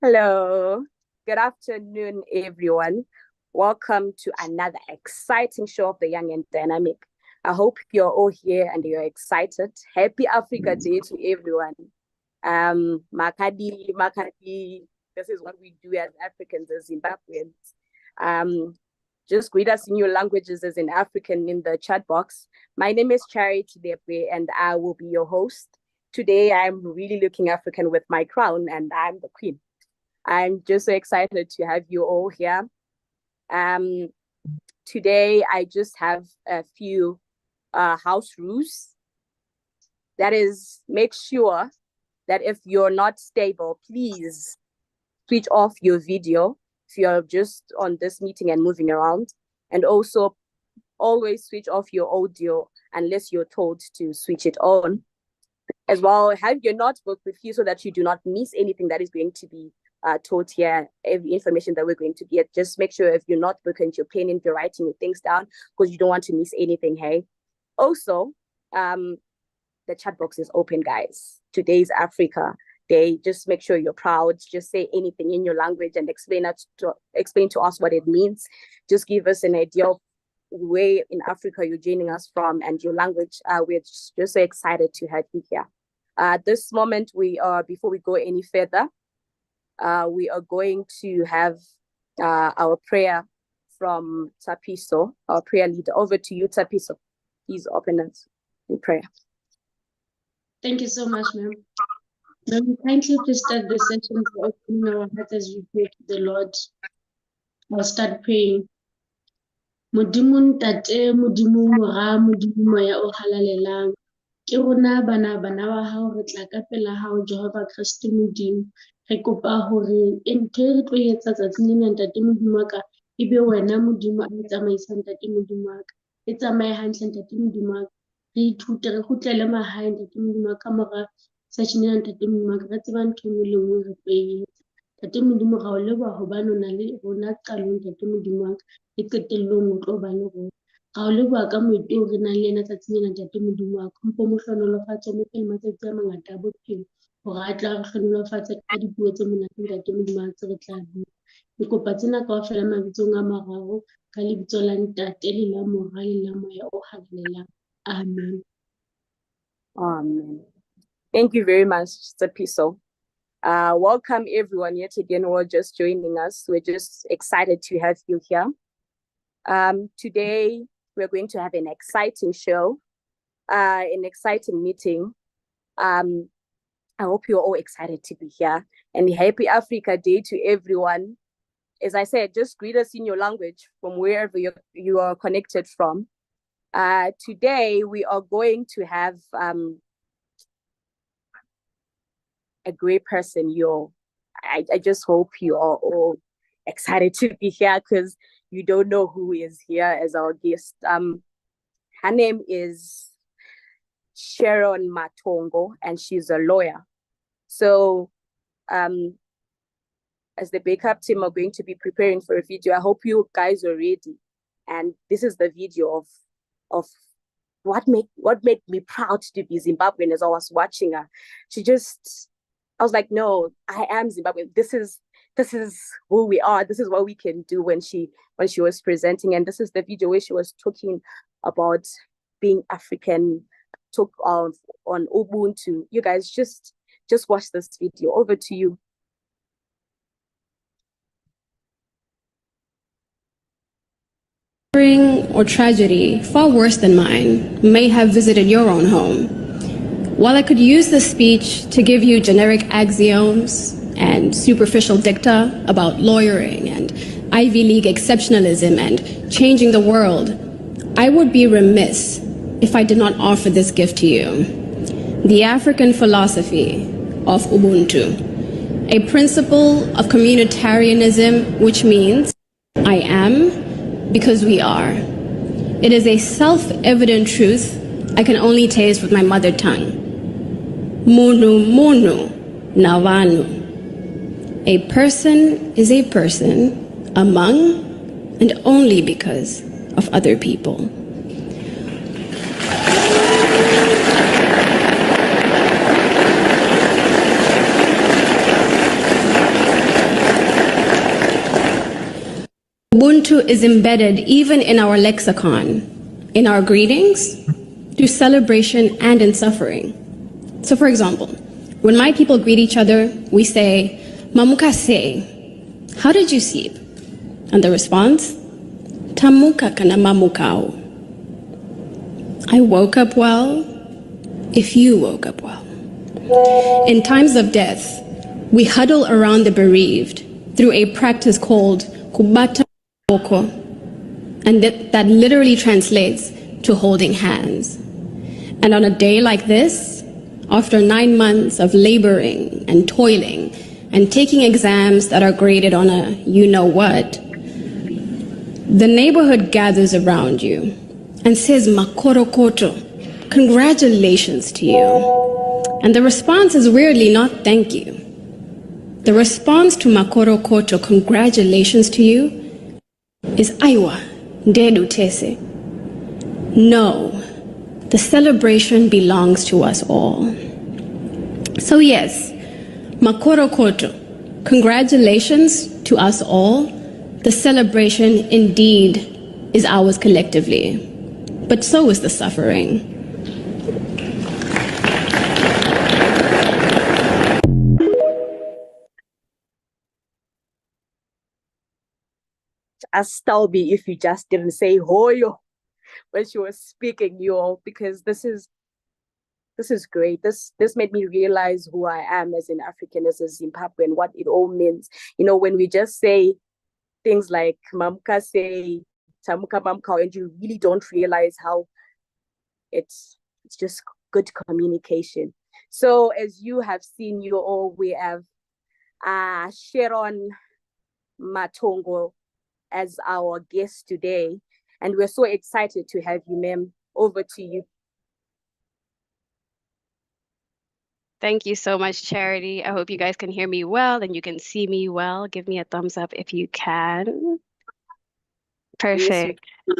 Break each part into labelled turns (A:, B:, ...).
A: Hello. Good afternoon, everyone. Welcome to another exciting show of the Young and Dynamic. I hope you're all here and you're excited. Happy Africa Day to everyone. Makadi, this is what we do as Africans, as Zimbabweans. Just greet us in your languages as in African in the chat box. My name is Charity Depe and I will be your host. Today, I'm really looking African with my crown and I'm the queen. I'm just so excited to have you all here. Today, I just have a few house rules. That is, make sure that if you're not stable, please switch off your video if you're just on this meeting and moving around. And also, always switch off your audio unless you're told to switch it on. As well, have your notebook with you so that you do not miss anything that is going to be taught here, every information that we're going to get. Just make sure if you're not booking your pen and you're writing your things down because you don't want to miss anything, hey? Also, the chat box is open, guys. Today's Africa Day. Just make sure you're proud. Just say anything in your language and explain to us what it means. Just give us an idea of where in Africa you're joining us from and your language. We're just so excited to have you here. This moment, before we go any further, we are going to have our prayer from Tapiso, our prayer leader. Over to you, Tapiso. Please open us in prayer.
B: Thank you so much, ma'am. Ma'am, kindly please start the session for opening our hearts as we pray to the Lord. I'll start praying. Modimo ntate, modimo mora, modimo moya o halalelang. Ke rona bana wa hao re tla ka pela hao Jehova Kriste modimo. Re kopa hore ntho e re tlo etsa tsatsing lena ntate modimo wa ka ebe wena modimo a tsamaisang ntate modimo wa ka. E tsamaye hantle ntate modimo wa ka. Re ithute re kgutlele mahae ntate modimo wa ka mora session ena ntate modimo wa ka. Re tseba ntho e nngwe le nngwe re tlo e etsa. Ntate modimo ra o leboha hobane o na le rona qalong ntate modimo wa ka le qetellong o tlo ba le rona. Ra o leboha ka moeti o re nang le ena tsatsing lena ntate modimo wa ka. Mpo mo hlonolofatse mo pele matsatsi a mangata a bophelo hore a tla re hlonolofatse ka dipuo tse monate ntate modimo wa tse re tla bua. Ke kopa tsena kaofela mabitsong a mararo ka lebitso la ntate le la mora le la moya o halalelang. Amen.
A: Amen. Thank you very much, Tapiso. Welcome everyone yet again who are just joining us. We're just excited to have you here. Today, we're going to have an exciting show, an exciting meeting. I hope you're all excited to be here. And happy Africa Day to everyone. As I said, just greet us in your language from wherever you are connected from. Today, we are going to have a great person. I just hope you are all excited to be here because you don't know who is here as our guest. Her name is Sharon Matongo, and she's a lawyer. So, as the backup team are going to be preparing for a video, I hope you guys are ready. And this is the video of what made me proud to be Zimbabwean as I was watching her. I was like, no, I am Zimbabwean. This is who we are. This is what we can do when she was presenting. And this is the video where she was talking about being African, talk on Ubuntu. You guys just watch this video. Over to you.
C: Suffering or tragedy far worse than mine may have visited your own home. While I could use this speech to give you generic axioms and superficial dicta about lawyering and Ivy League exceptionalism and changing the world, I would be remiss if I did not offer this gift to you. The African philosophy of Ubuntu, a principle of communitarianism, which means I am because we are. It is a self-evident truth I can only taste with my mother tongue. Munu munu navanu. A person is a person among and only because of other people. Ubuntu is embedded even in our lexicon, in our greetings, through celebration and in suffering. So for example, when my people greet each other, we say, Mamuka se, how did you sleep? And the response, Tamuka kana mamukao. I woke up well if you woke up well. In times of death, we huddle around the bereaved through a practice called kubata oko, and that literally translates to holding hands. And on a day like this, after 9 months of laboring and toiling and taking exams that are graded on a you-know-what, the neighborhood gathers around you and says, Makoro koto, congratulations to you. And the response is weirdly not thank you. The response to Makoro koto, congratulations to you, is Aiwa, dedu tese. No, the celebration belongs to us all. So yes, Makoro koto, congratulations to us all. The celebration indeed is ours collectively, but so is the suffering.
A: Astalbi, if you just didn't say hoyo when she was speaking, you all, because this is great. This made me realize who I am as an African, as a Zimbabwean, what it all means. You know, when we just say things like Mamka say, Tamuka Mamka, and you really don't realize how it's just good communication. So as you have seen, you all, we have Sharon Matongo as our guest today. And we're so excited to have you, ma'am. Over to you.
D: Thank you so much, Charity. I hope you guys can hear me well and you can see me well. Give me a thumbs up if you can. Perfect.
A: Yes,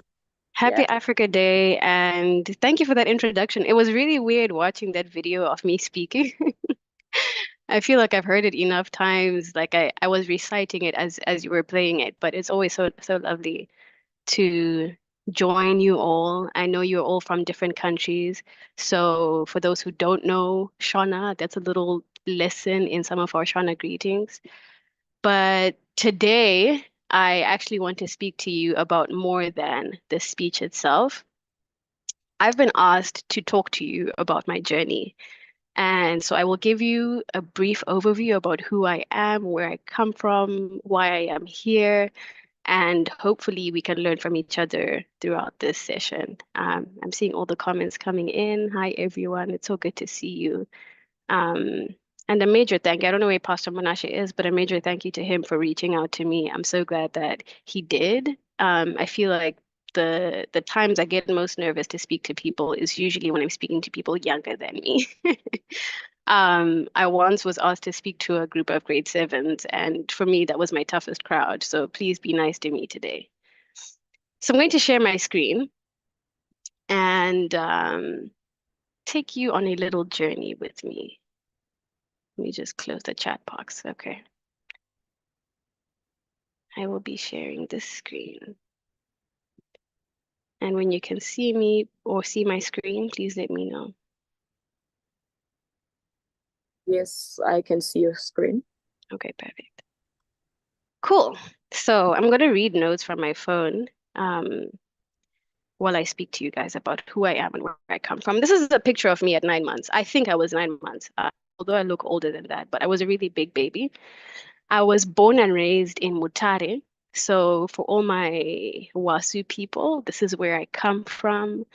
D: Happy
A: yeah.
D: Africa Day, and thank you for that introduction. It was really weird watching that video of me speaking. I feel like I've heard it enough times, like I was reciting it as you were playing it, but it's always so lovely to join you all. I know you're all from different countries. So for those who don't know Shona, that's a little lesson in some of our Shona greetings. But today, I actually want to speak to you about more than the speech itself. I've been asked to talk to you about my journey. And so I will give you a brief overview about who I am, where I come from, why I am here, and hopefully we can learn from each other throughout this session. I'm seeing all the comments coming in. Hi, everyone. It's so good to see you. And a major thank you. I don't know where Pastor Monashe is, but a major thank you to him for reaching out to me. I'm so glad that he did. I feel like the times I get most nervous to speak to people is usually when I'm speaking to people younger than me. I once was asked to speak to a group of grade sevens, and for me, that was my toughest crowd. So please be nice to me today. So I'm going to share my screen and take you on a little journey with me. Let me just close the chat box. Okay. I will be sharing this screen. And when you can see me or see my screen, please let me know.
A: Yes, I can see your screen.
D: Okay, perfect. Cool. So I'm going to read notes from my phone while I speak to you guys about who I am and where I come from. This is a picture of me at 9 months. I think I was 9 months, although I look older than that, but I was a really big baby. I was born and raised in Mutare. So for all my Wasu people, this is where I come from.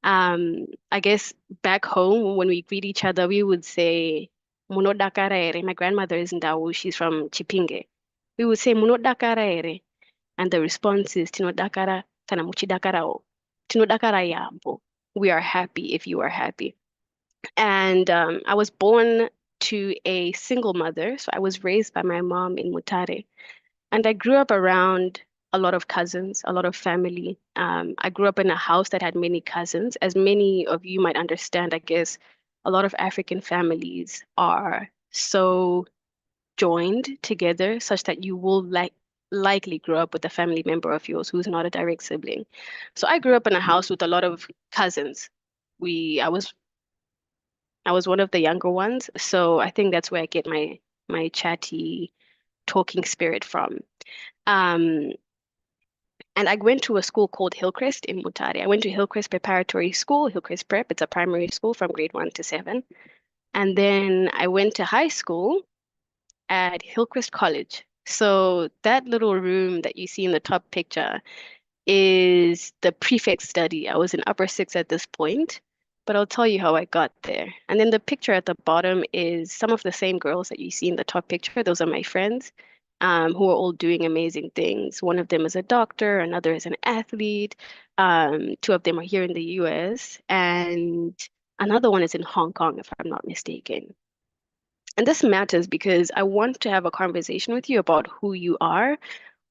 D: I guess back home, when we greet each other, we would say, Muno dakaraere. My grandmother is Ndawu, she's from Chipinge. We would say, Muno dakaraere. And the response is, Tino dakara, tana muchi dakarao. Tino dakara yambo. We are happy if you are happy. And I was born to a single mother. So I was raised by my mom in Mutare. And I grew up around a lot of cousins, a lot of family. I grew up in a house that had many cousins. As many of you might understand, I guess a lot of African families are so joined together such that you will likely grew up with a family member of yours who's not a direct sibling. So I grew up in a house with a lot of cousins. We I was one of the younger ones, so I think that's where I get my chatty talking spirit from. Um, and I went to a school called Hillcrest in Mutare. I went to Hillcrest Preparatory School, Hillcrest Prep. It's a primary school from grade 1 to 7. And then I went to high school at Hillcrest College. So that little room that you see in the top picture is the prefect study. I was in upper six at this point, but I'll tell you how I got there. And then the picture at the bottom is some of the same girls that you see in the top picture. Those are my friends, who are all doing amazing things. One of them is a doctor, another is an athlete. Two of them are here in the US, and another one is in Hong Kong, if I'm not mistaken. And this matters because I want to have a conversation with you about who you are,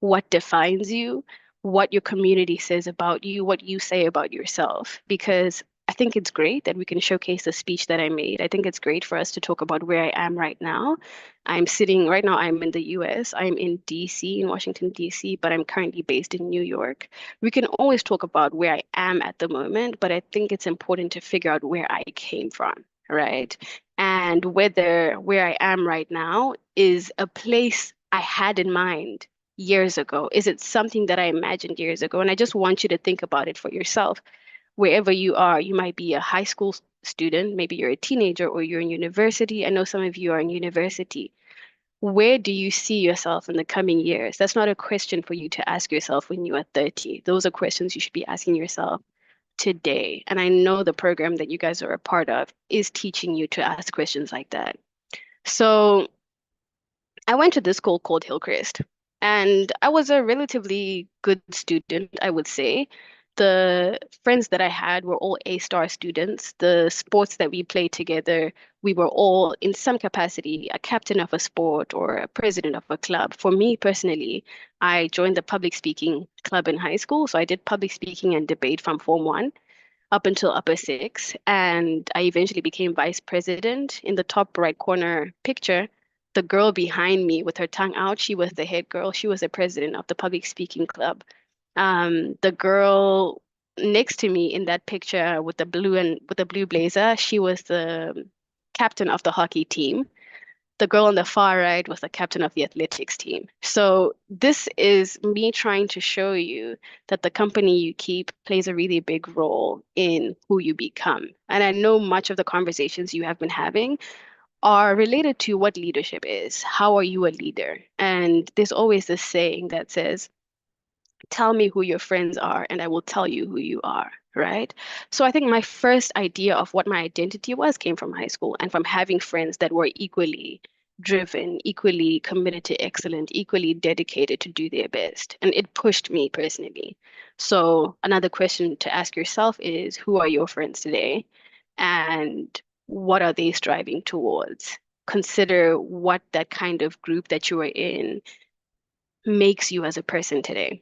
D: what defines you, what your community says about you, what you say about yourself. Because I think it's great that we can showcase the speech that I made. I think it's great for us to talk about where I am right now. Right now, I'm in the US. I'm in DC, in Washington, DC, but I'm currently based in New York. We can always talk about where I am at the moment, but I think it's important to figure out where I came from, right? And whether where I am right now is a place I had in mind years ago? Is it something that I imagined years ago? And I just want you to think about it for yourself. Wherever you are, you might be a high school student, maybe you're a teenager or you're in university. I know some of you are in university. Where do you see yourself in the coming years? That's not a question for you to ask yourself when you are 30. Those are questions you should be asking yourself today. And I know the program that you guys are a part of is teaching you to ask questions like that. So I went to this school called Hillcrest, and I was a relatively good student, I would say. The friends that I had were all A-star students. The sports that we played together, we were all in some capacity a captain of a sport or a president of a club. For me personally, I joined the public speaking club in high school. So I did public speaking and debate from Form 1 up until upper six. And I eventually became vice president. In the top right corner picture, the girl behind me with her tongue out, she was the head girl. She was the president of the public speaking club. The girl next to me in that picture with the blue blazer, she was the captain of the hockey team. The girl on the far right was the captain of the athletics team. So this is me trying to show you that the company you keep plays a really big role in who you become. And I know much of the conversations you have been having are related to what leadership is. How are you a leader? And there's always this saying that says, tell me who your friends are, and I will tell you who you are, right? So I think my first idea of what my identity was came from high school and from having friends that were equally driven, equally committed to excellence, equally dedicated to do their best. And it pushed me personally. So another question to ask yourself is, who are your friends today? And what are they striving towards? Consider what that kind of group that you are in makes you as a person today.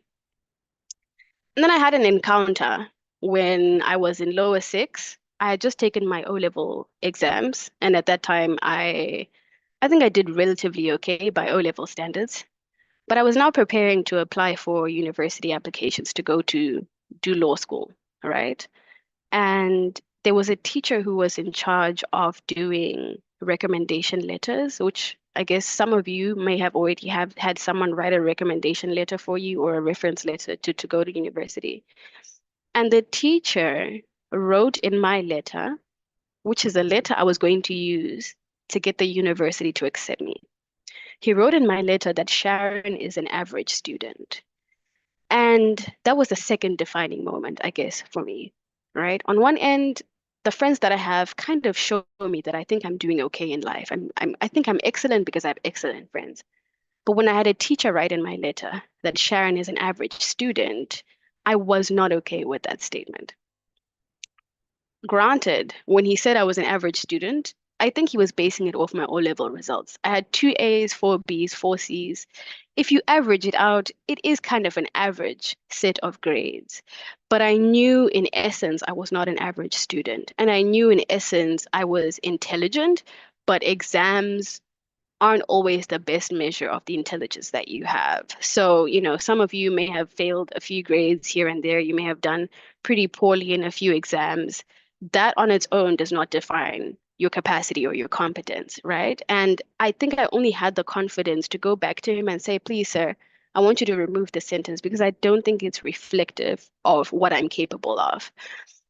D: And then I had an encounter when I was in lower six. I had just taken my O-level exams, and at that time, I think I did relatively okay by O-level standards. But I was now preparing to apply for university applications to go to do law school, right? And there was a teacher who was in charge of doing recommendation letters, which I guess some of you may have already have had someone write a recommendation letter for you or a reference letter to go to university. And the teacher wrote in my letter, which is a letter I was going to use to get the university to accept me. He wrote in my letter that Sharon is an average student. And that was the second defining moment, I guess, for me, right? On one end, the friends that I have kind of show me that I think I'm doing okay in life. I think I'm excellent because I have excellent friends. But when I had a teacher write in my letter that Sharon is an average student, I was not okay with that statement. Granted, when he said I was an average student, I think he was basing it off my O-level results. I had 2 A's, 4 B's, 4 C's. If you average it out, it is kind of an average set of grades. But I knew in essence I was not an average student. And I knew in essence I was intelligent, but exams aren't always the best measure of the intelligence that you have. So, some of you may have failed a few grades here and there. You may have done pretty poorly in a few exams. That on its own does not define your capacity or your competence, right? And I think I only had the confidence to go back to him and say, please, sir, I want you to remove the sentence because I don't think it's reflective of what I'm capable of.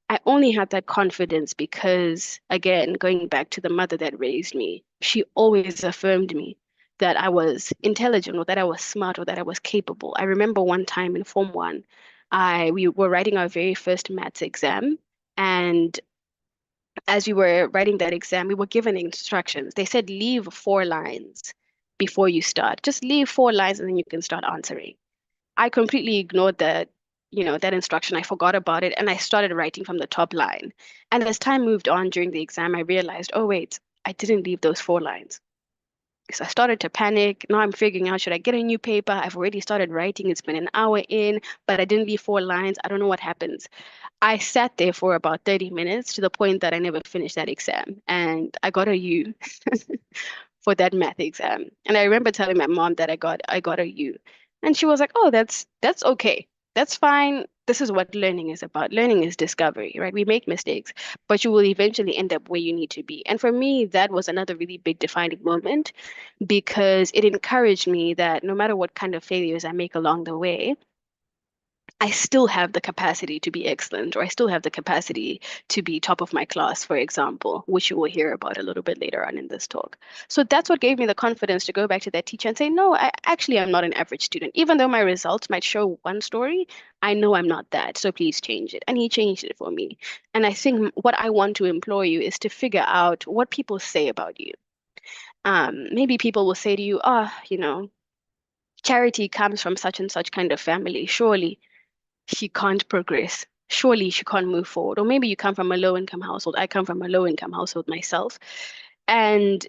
D: I only had that confidence because, again, going back to the mother that raised me, she always affirmed me that I was intelligent or that I was smart or that I was capable. I remember one time in Form 1, we were writing our very first maths exam. And as we were writing that exam, we were given instructions. They said, leave 4 lines before you start. Just leave 4 lines and then you can start answering. I completely ignored that instruction. I forgot about it and I started writing from the top line. And as time moved on during the exam, I realized, oh wait, I didn't leave those 4 lines. So I started to panic. Now I'm figuring out, should I get a new paper? I've already started writing. It's been an hour in, but I didn't leave 4 lines. I don't know what happens. I sat there for about 30 minutes to the point that I never finished that exam. And I got a U for that math exam. And I remember telling my mom that I got a U. And she was like, "Oh, that's okay. That's fine. This is what learning is about. Learning is discovery, right? We make mistakes, but you will eventually end up where you need to be." And for me, that was another really big defining moment because it encouraged me that no matter what kind of failures I make along the way, I still have the capacity to be excellent, or I still have the capacity to be top of my class, for example, which you will hear about a little bit later on in this talk. So that's what gave me the confidence to go back to that teacher and say, no, I'm not an average student. Even though my results might show one story, I know I'm not that. So please change it. And he changed it for me. And I think what I want to implore you is to figure out what people say about you. Maybe people will say to you, Charity comes from such and such kind of family. Surely she can't progress. Surely she can't move forward. Or maybe you come from a low income household. I come from a low income household myself. And,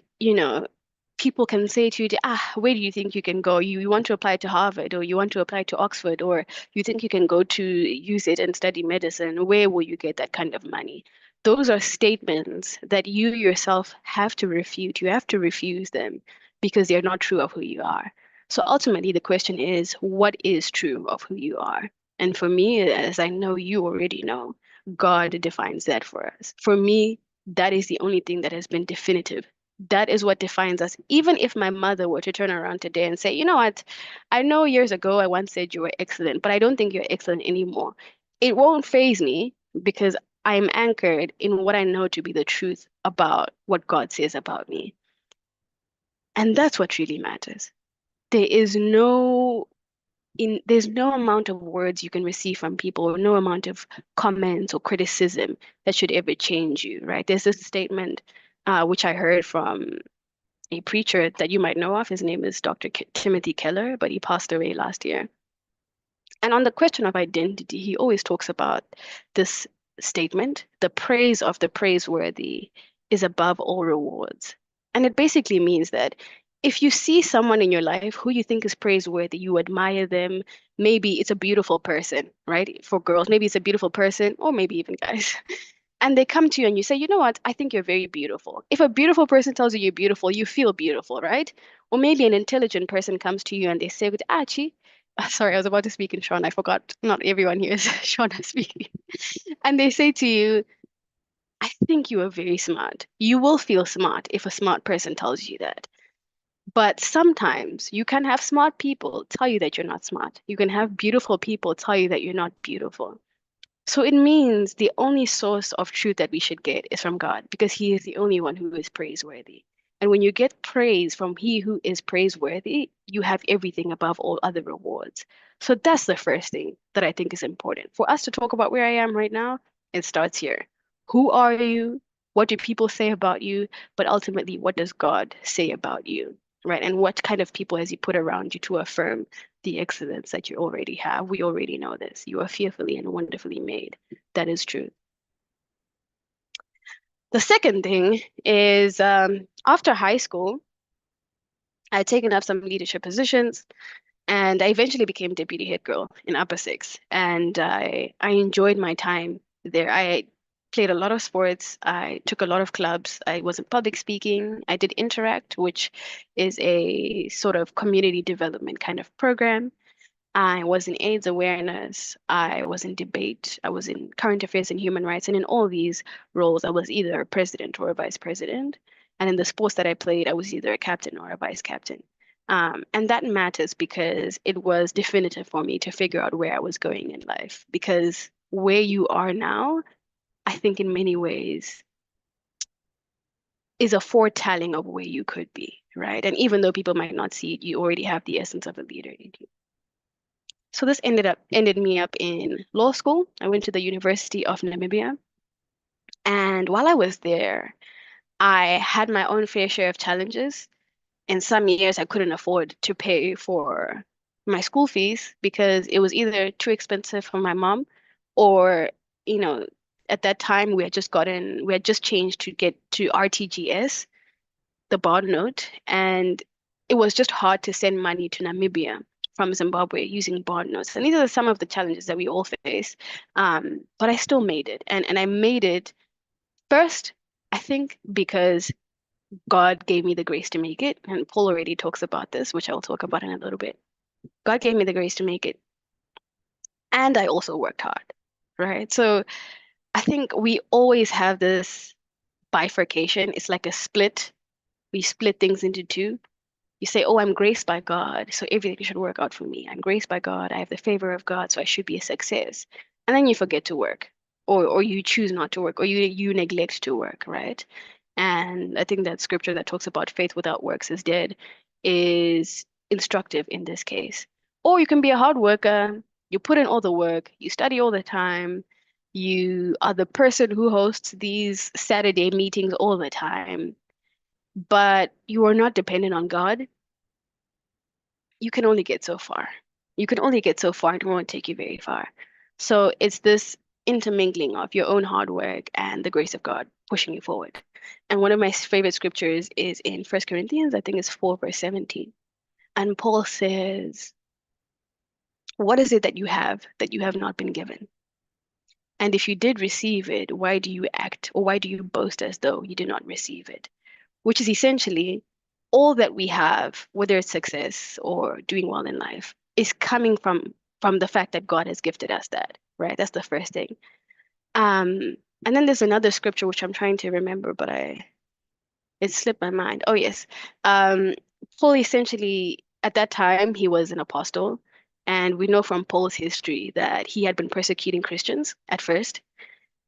D: people can say to you, where do you think you can go? You want to apply to Harvard or you want to apply to Oxford or you think you can go to use it and study medicine. Where will you get that kind of money? Those are statements that you yourself have to refute. You have to refuse them because they're not true of who you are. So ultimately, the question is, what is true of who you are? And for me, as I know you already know, God defines that for us. For me, that is the only thing that has been definitive. That is what defines us. Even if my mother were to turn around today and say, you know what, I know years ago I once said you were excellent, but I don't think you're excellent anymore. It won't faze me because I'm anchored in what I know to be the truth about what God says about me. And that's what really matters. There is there's no amount of words you can receive from people or no amount of comments or criticism that should ever change you, right? There's this statement which I heard from a preacher that you might know of. His name is Dr. Timothy Keller, but he passed away last year. And on the question of identity, he always talks about this statement: the praise of the praiseworthy is above all rewards. And it basically means that if you see someone in your life who you think is praiseworthy, you admire them, maybe it's a beautiful person, right? For girls, maybe it's a beautiful person, or maybe even guys. And they come to you and you say, you know what, I think you're very beautiful. If a beautiful person tells you you're beautiful, you feel beautiful, right? Or maybe an intelligent person comes to you and they say, Achi, sorry, I was about to speak in Sean. I forgot. Not everyone here is Sean speaking. And they say to you, I think you are very smart. You will feel smart if a smart person tells you that. But sometimes you can have smart people tell you that you're not smart. You can have beautiful people tell you that you're not beautiful. So it means the only source of truth that we should get is from God because He is the only one who is praiseworthy. And when you get praise from He who is praiseworthy, you have everything above all other rewards. So that's the first thing that I think is important. For us to talk about where I am right now, it starts here. Who are you? What do people say about you? But ultimately, what does God say about you? Right? And what kind of people has He put around you to affirm the excellence that you already have? We already know this. You are fearfully and wonderfully made. That is true. The second thing is after high school, I had taken up some leadership positions and I eventually became deputy head girl in Upper Six. And I enjoyed my time there. played a lot of sports. I took a lot of clubs. I was in public speaking. I did Interact, which is a sort of community development kind of program. I was in AIDS awareness. I was in debate. I was in current affairs and human rights. And in all these roles, I was either a president or a vice president. And in the sports that I played, I was either a captain or a vice captain. And that matters because it was definitive for me to figure out where I was going in life. Because where you are now, I think in many ways is a foretelling of where you could be, right? And even though people might not see it, you already have the essence of a leader in you. So this ended me up in law school. I went to the University of Namibia. And while I was there, I had my own fair share of challenges. In some years, I couldn't afford to pay for my school fees because it was either too expensive for my mom or, you know, at that time we had just changed to get to RTGS, the bond note, and it was just hard to send money to Namibia from Zimbabwe using bond notes. And these are some of the challenges that we all face. But I still made it. And I made it first, I think, because God gave me the grace to make it. And Paul already talks about this, which I'll talk about in a little bit. God gave me the grace to make it. And I also worked hard, right? So I think we always have this bifurcation. It's like a split. We split things into two. You say, oh, I'm graced by God, so everything should work out for me. I'm graced by God. I have the favor of God, so I should be a success. And then you forget to work, or you choose not to work, or you neglect to work, right? And I think that scripture that talks about faith without works is dead is instructive in this case. Or you can be a hard worker, you put in all the work, you study all the time, you are the person who hosts these Saturday meetings all the time, but you are not dependent on God. You can only get so far. You can only get so far, and it won't take you very far. So it's this intermingling of your own hard work and the grace of God pushing you forward. And one of my favorite scriptures is in First Corinthians, I think it's 4, verse 17. And Paul says, what is it that you have not been given? And if you did receive it, why do you act or why do you boast as though you did not receive it? Which is essentially all that we have, whether it's success or doing well in life, is coming from the fact that God has gifted us that, right? That's the first thing. And then there's another scripture which I'm trying to remember, but it slipped my mind. Oh yes. Paul essentially at that time he was an apostle, and we know from Paul's history that he had been persecuting Christians at first.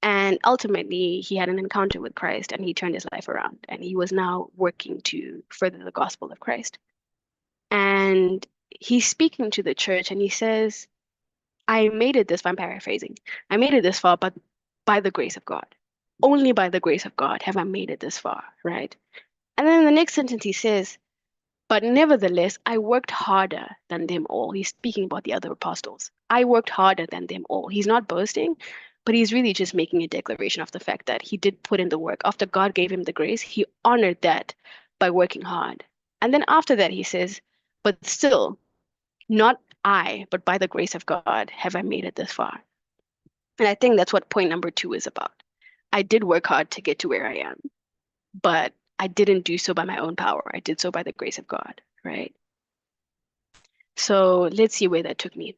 D: And ultimately, he had an encounter with Christ and he turned his life around. And he was now working to further the gospel of Christ. And he's speaking to the church and he says, I made it this far, I'm paraphrasing. I made it this far, but by the grace of God. Only by the grace of God have I made it this far, right? And then in the next sentence, he says, but nevertheless, I worked harder than them all. He's speaking about the other apostles. I worked harder than them all. He's not boasting, but he's really just making a declaration of the fact that he did put in the work. After God gave him the grace, he honored that by working hard. And then after that, he says, but still, not I, but by the grace of God have I made it this far. And I think that's what point number 2 is about. I did work hard to get to where I am, but I didn't do so by my own power. I did so by the grace of God, right? So let's see where that took me.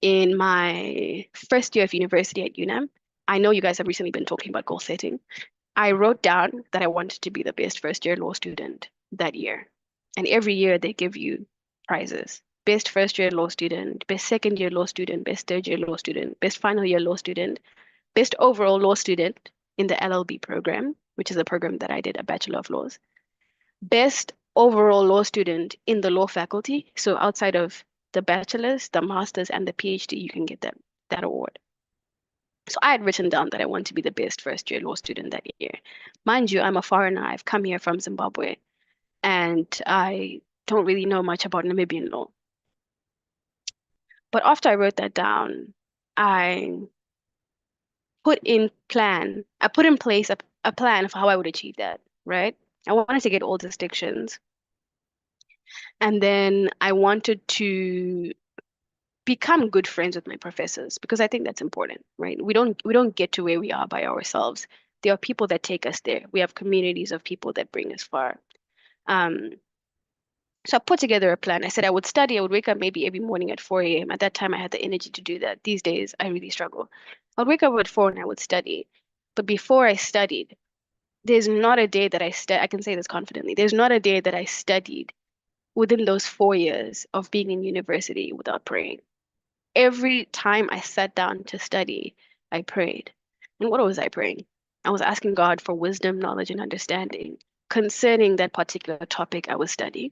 D: In my first year of university at UNAM, I know you guys have recently been talking about goal setting. I wrote down that I wanted to be the best first year law student that year. And every year they give you prizes. Best first year law student, best second year law student, best third year law student, best final year law student, best overall law student in the LLB program, which is a program that I did, a Bachelor of Laws. Best overall law student in the law faculty. So outside of the bachelor's, the master's, and the PhD, you can get that award. So I had written down that I want to be the best first year law student that year. Mind you, I'm a foreigner. I've come here from Zimbabwe, and I don't really know much about Namibian law. But after I wrote that down, I put in place a plan of how I would achieve that, right? I wanted to get all distinctions. And then I wanted to become good friends with my professors, because I think that's important, right? We don't get to where we are by ourselves. There are people that take us there. We have communities of people that bring us far. Um, so I put together a plan. I said I would study. I would wake up maybe every morning at 4 a.m. At that time, I had the energy to do that. These days, I really struggle. I would wake up at 4 and I would study. But before I studied, there's not a day that I can say this confidently. There's not a day that I studied within those 4 years of being in university without praying. Every time I sat down to study, I prayed. And what was I praying? I was asking God for wisdom, knowledge, and understanding concerning that particular topic I was studying.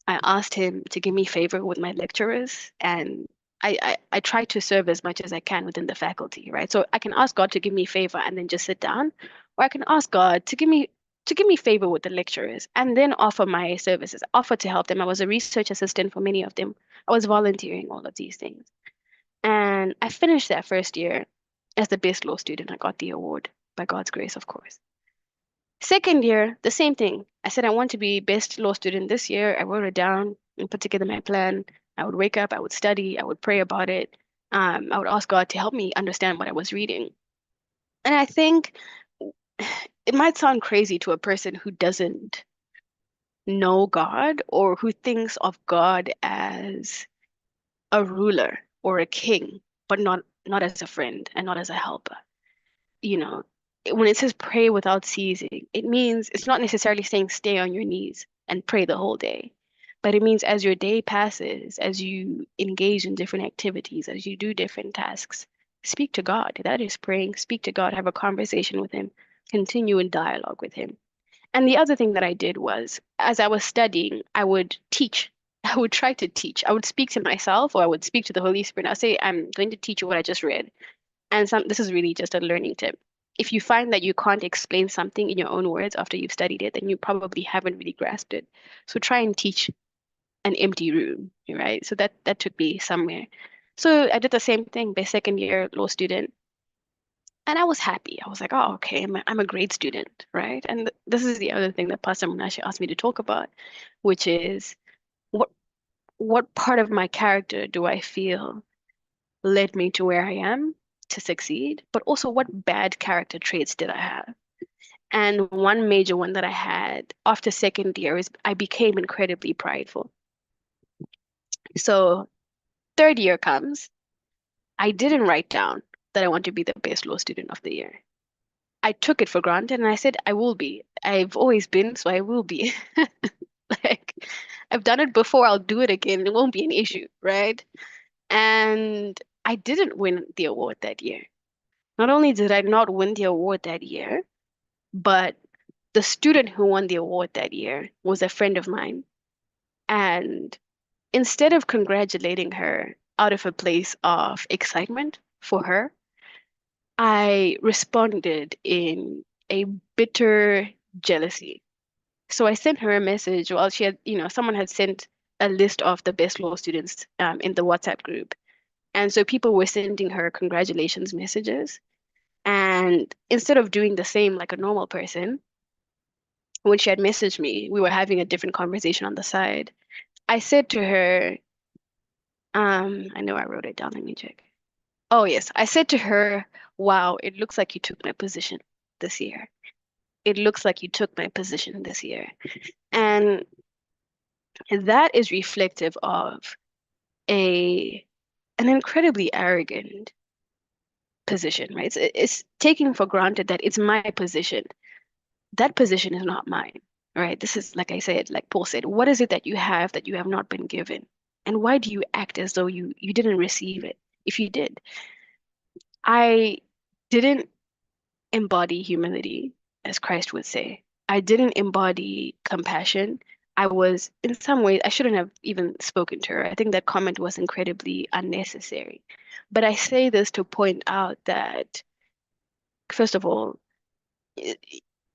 D: I asked him to give me favor with my lecturers, and I try to serve as much as I can within the faculty, right? So I can ask God to give me favor and then just sit down, or I can ask God to give me favor with the lecturers and then offer my services, offer to help them. I was a research assistant for many of them. I was volunteering, all of these things. And I finished that first year as the best law student. I got the award by God's grace, of course. Second year, the same thing. I said I want to be best law student this year. I wrote it down and put together my plan. I would wake up, I would study, I would pray about it. I would ask God to help me understand what I was reading. And I think it might sound crazy to a person who doesn't know God or who thinks of God as a ruler or a king, but not as a friend and not as a helper. You know, when it says pray without ceasing, it means it's not necessarily saying stay on your knees and pray the whole day, but it means as your day passes, as you engage in different activities, as you do different tasks, speak to God. That is praying. Speak to God, have a conversation with Him, continue in dialogue with Him. And the other thing that I did was, as I was studying, I would teach. I would try to teach. I would speak to myself or I would speak to the Holy Spirit. I'll say, I'm going to teach you what I just read. And this is really just a learning tip. If you find that you can't explain something in your own words after you've studied it, then you probably haven't really grasped it. So try and teach an empty room, right? So that took me somewhere. So I did the same thing by second year law student. And I was happy. I was like, oh, okay, I'm a great student, right? And this is the other thing that Pastor Munashe asked me to talk about, which is what what part of my character do I feel led me to where I am to succeed, but also what bad character traits did I have? And one major one that I had after second year is I became incredibly prideful. So third year comes, I didn't write down that I want to be the best law student of the year. I took it for granted and I said, I will be. I've always been, so I will be. Like, I've done it before, I'll do it again. It won't be an issue, right? And I didn't win the award that year. Not only did I not win the award that year, but the student who won the award that year was a friend of mine. And instead of congratulating her out of a place of excitement for her, I responded in a bitter jealousy. So I sent her a message. Well, she had, someone had sent a list of the best law students in the WhatsApp group. And so people were sending her congratulations messages. And instead of doing the same like a normal person, when she had messaged me, we were having a different conversation on the side. I said to her, I know I wrote it down, let me check. Oh, yes. I said to her, wow, it looks like you took my position this year. It looks like you took my position this year. And that is reflective of an incredibly arrogant position, right? It's taking for granted that it's my position. That position is not mine, right? This is, like I said, like Paul said, what is it that you have that you have not been given? And why do you act as though you didn't receive it if you did? I didn't embody humility, as Christ would say. I didn't embody compassion. I was, in some ways, I shouldn't have even spoken to her. I think that comment was incredibly unnecessary. But I say this to point out that, first of all,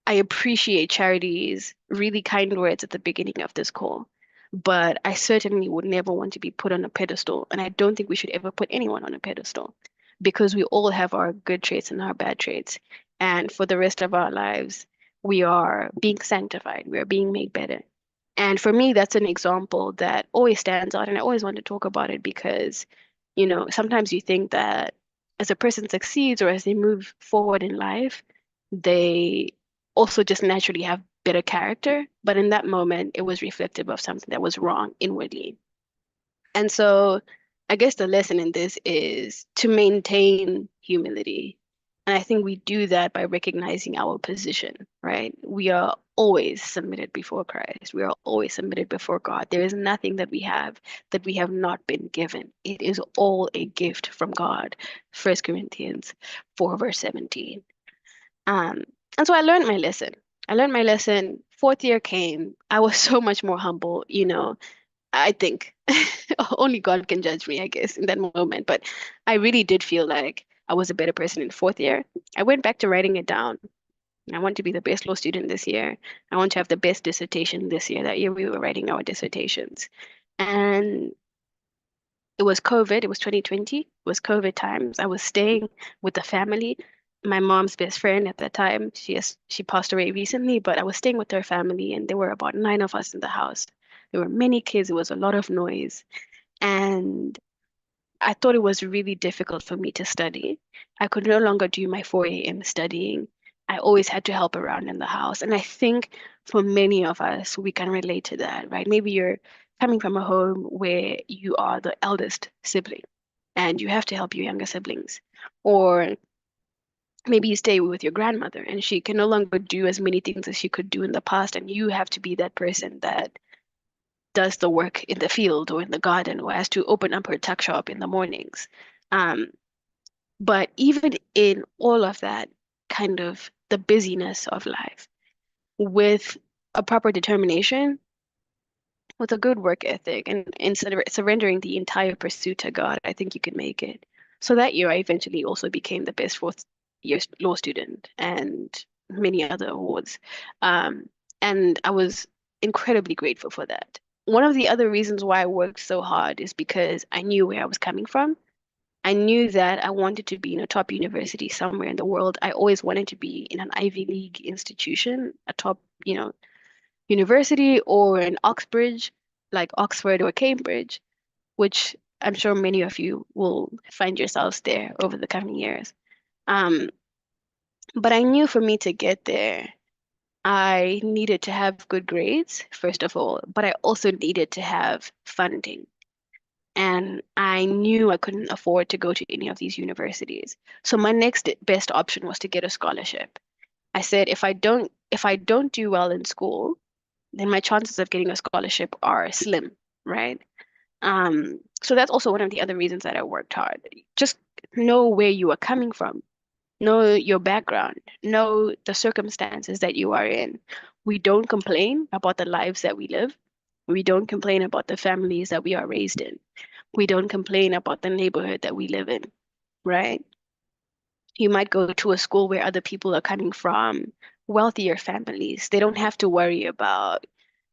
D: I appreciate Charity's really kind words at the beginning of this call, but I certainly would never want to be put on a pedestal, and I don't think we should ever put anyone on a pedestal because we all have our good traits and our bad traits. And for the rest of our lives, we are being sanctified, we are being made better. And for me, that's an example that always stands out, and I always want to talk about it because Sometimes you think that as a person succeeds or as they move forward in life, they also just naturally have better character. But in that moment, it was reflective of something that was wrong inwardly. And so I guess the lesson in this is to maintain humility. And I think we do that by recognizing our position, right? We are always submitted before Christ. We are always submitted before God. There is nothing that we have not been given. It is all a gift from God. 1 Corinthians 4, verse 17. Um, and so I learned my lesson. I learned my lesson. Fourth year came. I was so much more humble, I think. Only God can judge me, I guess, in that moment. But I really did feel like I was a better person in fourth year. I went back to writing it down. I want to be the best law student this year. I want to have the best dissertation this year. That year we were writing our dissertations. And it was COVID. It was 2020. It was COVID times. I was staying with the family. My mom's best friend at that time, she passed away recently, but I was staying with her family, and there were about 9 of us in the house. There were many kids. It was a lot of noise. And I thought it was really difficult for me to study. I could no longer do my 4 a.m. studying. I always had to help around in the house. And I think for many of us, we can relate to that, right? Maybe you're coming from a home where you are the eldest sibling and you have to help your younger siblings. Or maybe you stay with your grandmother and she can no longer do as many things as she could do in the past, and you have to be that person that does the work in the field or in the garden or has to open up her tuck shop in the mornings. Um, but even in all of that kind of the busyness of life, with a proper determination, with a good work ethic, and surrendering the entire pursuit to God, I think you can make it. So that year, I eventually also became the best fourth year law student and many other awards. Um, and I was incredibly grateful for that. One of the other reasons why I worked so hard is because I knew where I was coming from. I knew that I wanted to be in a top university somewhere in the world. I always wanted to be in an Ivy League institution, a top, university, or in Oxbridge, like Oxford or Cambridge, which I'm sure many of you will find yourselves there over the coming years. Um, but I knew for me to get there, I needed to have good grades, first of all, but I also needed to have funding. And I knew I couldn't afford to go to any of these universities. So my next best option was to get a scholarship. I said if I don't do well in school, then my chances of getting a scholarship are slim, right? So that's also one of the other reasons that I worked hard. Just know where you are coming from, know your background, know the circumstances that you are in. We don't complain about the lives that we live. We don't complain about the families that we are raised in. We don't complain about the neighborhood that we live in, right? You might go to a school where other people are coming from wealthier families. They don't have to worry about,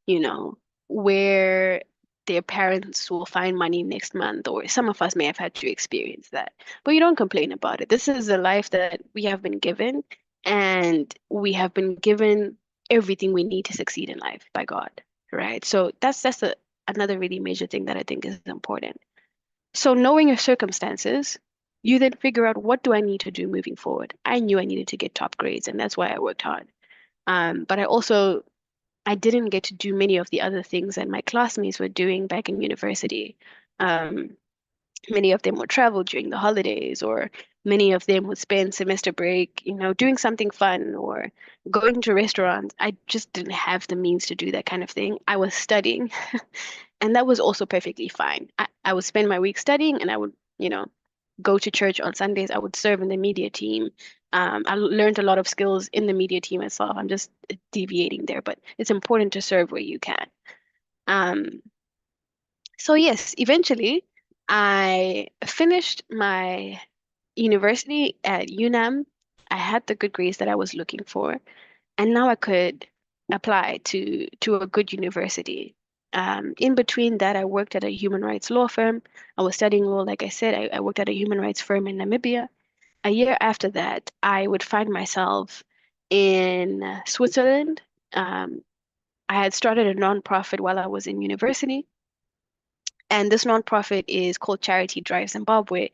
D: you know, where their parents will find money next month, or some of us may have had to experience that. But you don't complain about it. This is a life that we have been given, and we have been given everything we need to succeed in life by God, right? So another really major thing that I think is important. So knowing your circumstances, you then figure out, what do I need to do moving forward? I knew I needed to get top grades, and that's why I worked hard. But I didn't get to do many of the other things that my classmates were doing back in university. Um, Many of them would travel during the holidays, or many of them would spend semester break, doing something fun or going to restaurants. I just didn't have the means to do that kind of thing. I was studying, and that was also perfectly fine. I would spend my week studying, and I would, go to church on Sundays. I would serve in the media team. I learned a lot of skills in the media team itself. I'm just deviating there, but it's important to serve where you can. Um, so yes, eventually I finished my university at UNAM. I had the good grades that I was looking for, and now I could apply to a good university. In between that, I worked at a human rights law firm. I was studying law, like I said. I worked at a human rights firm in Namibia. A year after that, I would find myself in Switzerland. I had started a nonprofit while I was in university, And this nonprofit is called Charity Drive Zimbabwe.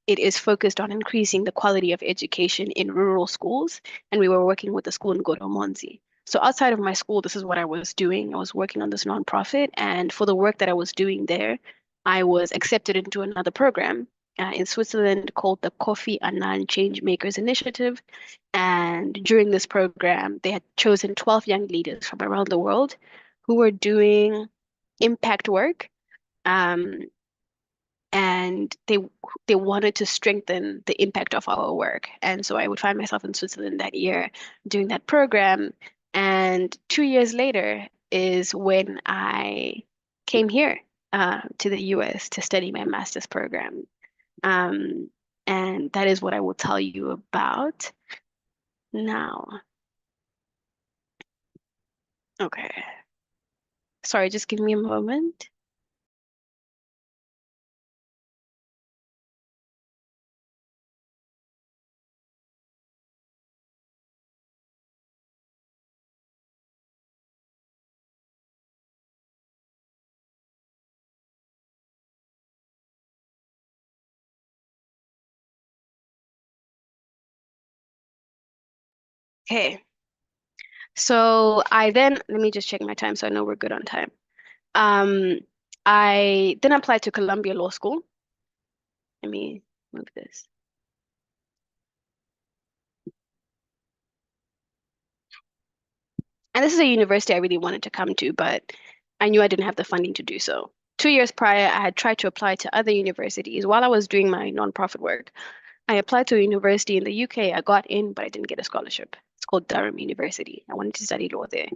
D: It is focused on increasing the quality of education in rural schools, and we were working with the school in Goromonzi. So outside of my school, this is what I was doing. I was working on this nonprofit, and for the work that I was doing there, I was accepted into another program in Switzerland called the Kofi Annan Change Makers Initiative. And during this program, they had chosen 12 young leaders from around the world who were doing impact work, um, and they wanted to strengthen the impact of our work. And so I would find myself in Switzerland that year doing that program. And 2 years later is when I came here to the US to study my master's program. Um, and that is what I will tell you about now. Okay. Sorry, just give me a moment. Okay. So let me just check my time so I know we're good on time. Um, I then applied to Columbia Law School. Let me move this. And this is a university I really wanted to come to, but I knew I didn't have the funding to do so. 2 years prior, I had tried to apply to other universities while I was doing my nonprofit work. I applied to a university in the UK. I got in, but I didn't get a scholarship. It's called Durham University. I wanted to study law there.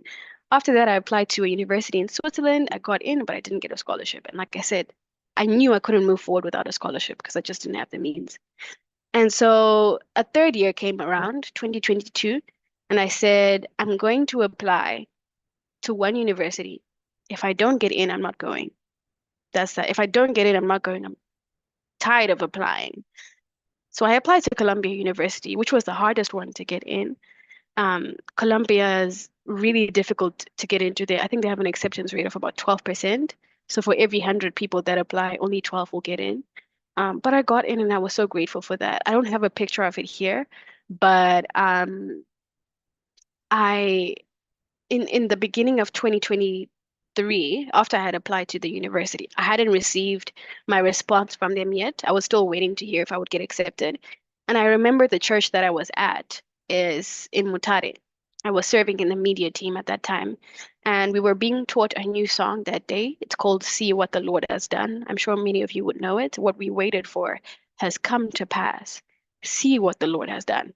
D: After that, I applied to a university in Switzerland. I got in, but I didn't get a scholarship. And like I said, I knew I couldn't move forward without a scholarship because I just didn't have the means. And so a third year came around, 2022, and I said, I'm going to apply to one university. If I don't get in, I'm not going. That's that. If I don't get in, I'm not going. I'm tired of applying. So I applied to Columbia University, which was the hardest one to get in. Columbia is really difficult to get into there. I think they have an acceptance rate of about 12%. So for every 100 people that apply, only 12 will get in. But I got in and I was so grateful for that. I don't have a picture of it here, but I in the beginning of 2023, after I had applied to the university, I hadn't received my response from them yet. I was still waiting to hear if I would get accepted. And I remember the church that I was at is in Mutare. I was serving in the media team at that time, and we were being taught a new song that day. It's called See What the Lord Has Done. I'm sure many of you would know it. What we waited for has come to pass. See what the Lord has done.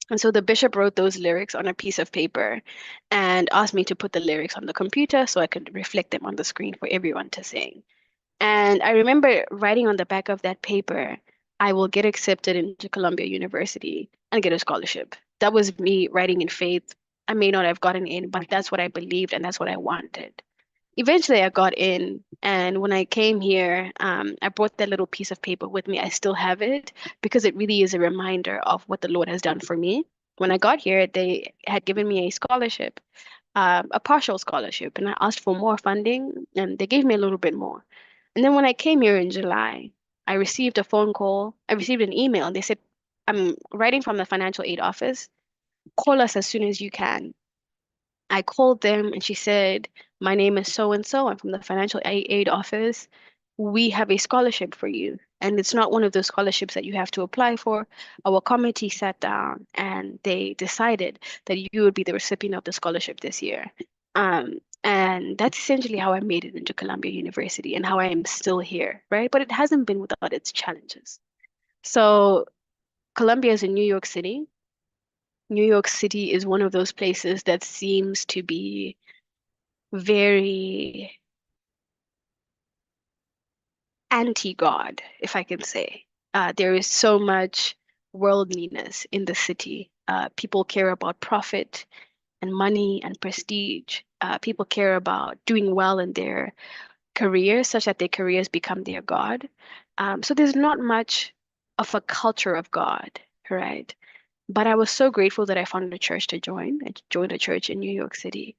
D: And so the bishop wrote those lyrics on a piece of paper and asked me to put the lyrics on the computer so I could reflect them on the screen for everyone to sing. And I remember writing on the back of that paper, I will get accepted into Columbia University and get a scholarship. That was me writing in faith. I may not have gotten in, but that's what I believed and that's what I wanted. Eventually, I got in, and when I came here, I brought that little piece of paper with me. I still have it because it really is a reminder of what the Lord has done for me. When I got here, they had given me a scholarship, a partial scholarship, and I asked for more funding, and they gave me a little bit more. And then when I came here in July, I received a phone call, I received an email, and they said, I'm writing from the financial aid office. Call us as soon as you can. I called them and she said, my name is so and so. I'm from the financial aid office. We have a scholarship for you. And it's not one of those scholarships that you have to apply for. Our committee sat down and they decided that you would be the recipient of the scholarship this year. And that's essentially how I made it into Columbia University and how I am still here, right? But it hasn't been without its challenges. So Columbia is in New York City. New York City is one of those places that seems to be very anti-God, if I can say. There is so much worldliness in the city. People care about profit and money and prestige. People care about doing well in their careers, such that their careers become their God. So there's not much of a culture of God, right? But I was so grateful that I found a church to join. I joined a church in New York City.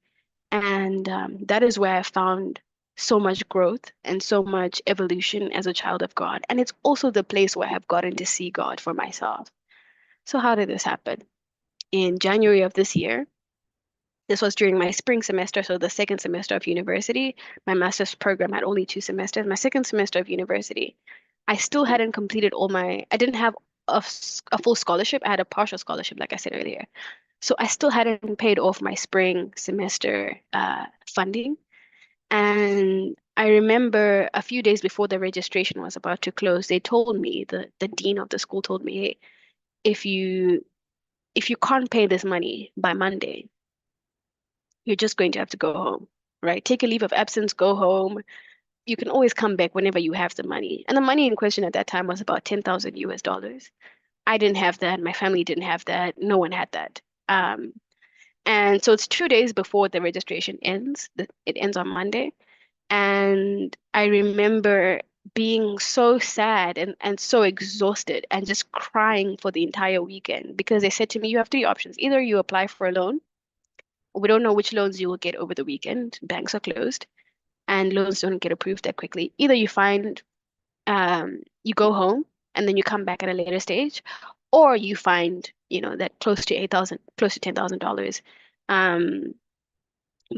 D: And that is where I found so much growth and so much evolution as a child of God. And it's also the place where I have gotten to see God for myself. So how did this happen? In January of this year, this was during my spring semester, so the second semester of university. My master's program had only 2 semesters. My second semester of university, I still hadn't completed I didn't have a full scholarship. I had a partial scholarship, like I said earlier. So I still hadn't paid off my spring semester funding. And I remember a few days before the registration was about to close, they told me, the dean of the school told me, hey, if you can't pay this money by Monday, you're just going to have to go home, right? Take a leave of absence, go home. You can always come back whenever you have the money. And the money in question at that time was about 10,000 US dollars. I didn't have that. My family didn't have that. No one had that. Um, and so it's 2 days before the registration ends. It ends on Monday. And I remember being so sad and so exhausted and just crying for the entire weekend because they said to me, you have three options. Either you apply for a loan. We don't know which loans you will get over the weekend. Banks are closed and loans don't get approved that quickly. Either you go home and then you come back at a later stage, or you find, that close to $10,000 um,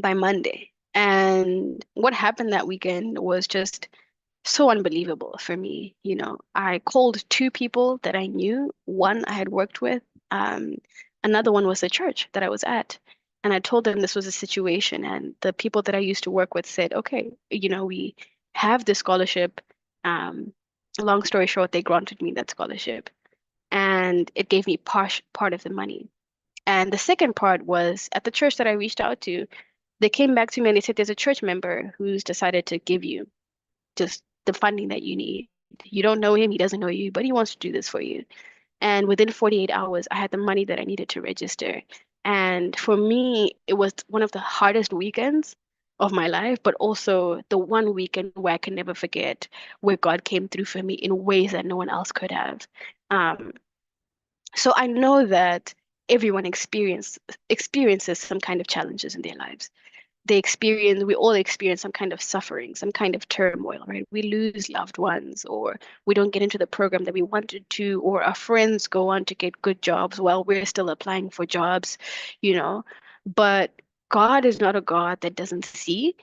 D: by Monday. And what happened that weekend was just so unbelievable for me. I called two people that I knew. One I had worked with, um, another one was the church that I was at. And I told them this was a situation. And the people that I used to work with said, okay, we have this scholarship. Um, Long story short, they granted me that scholarship. And it gave me part of the money. And the second part was at the church that I reached out to, they came back to me and they said, there's a church member who's decided to give you just the funding that you need. You don't know him, he doesn't know you, but he wants to do this for you. And within 48 hours, I had the money that I needed to register. And for me, it was one of the hardest weekends of my life, but also the one weekend where I can never forget, where God came through for me in ways that no one else could have. Um, so I know that everyone experiences some kind of challenges in their lives. We all experience some kind of suffering, some kind of turmoil, right? We lose loved ones, or we don't get into the program that we wanted to, or our friends go on to get good jobs while we're still applying for jobs, you know. But God is not a God that doesn't see,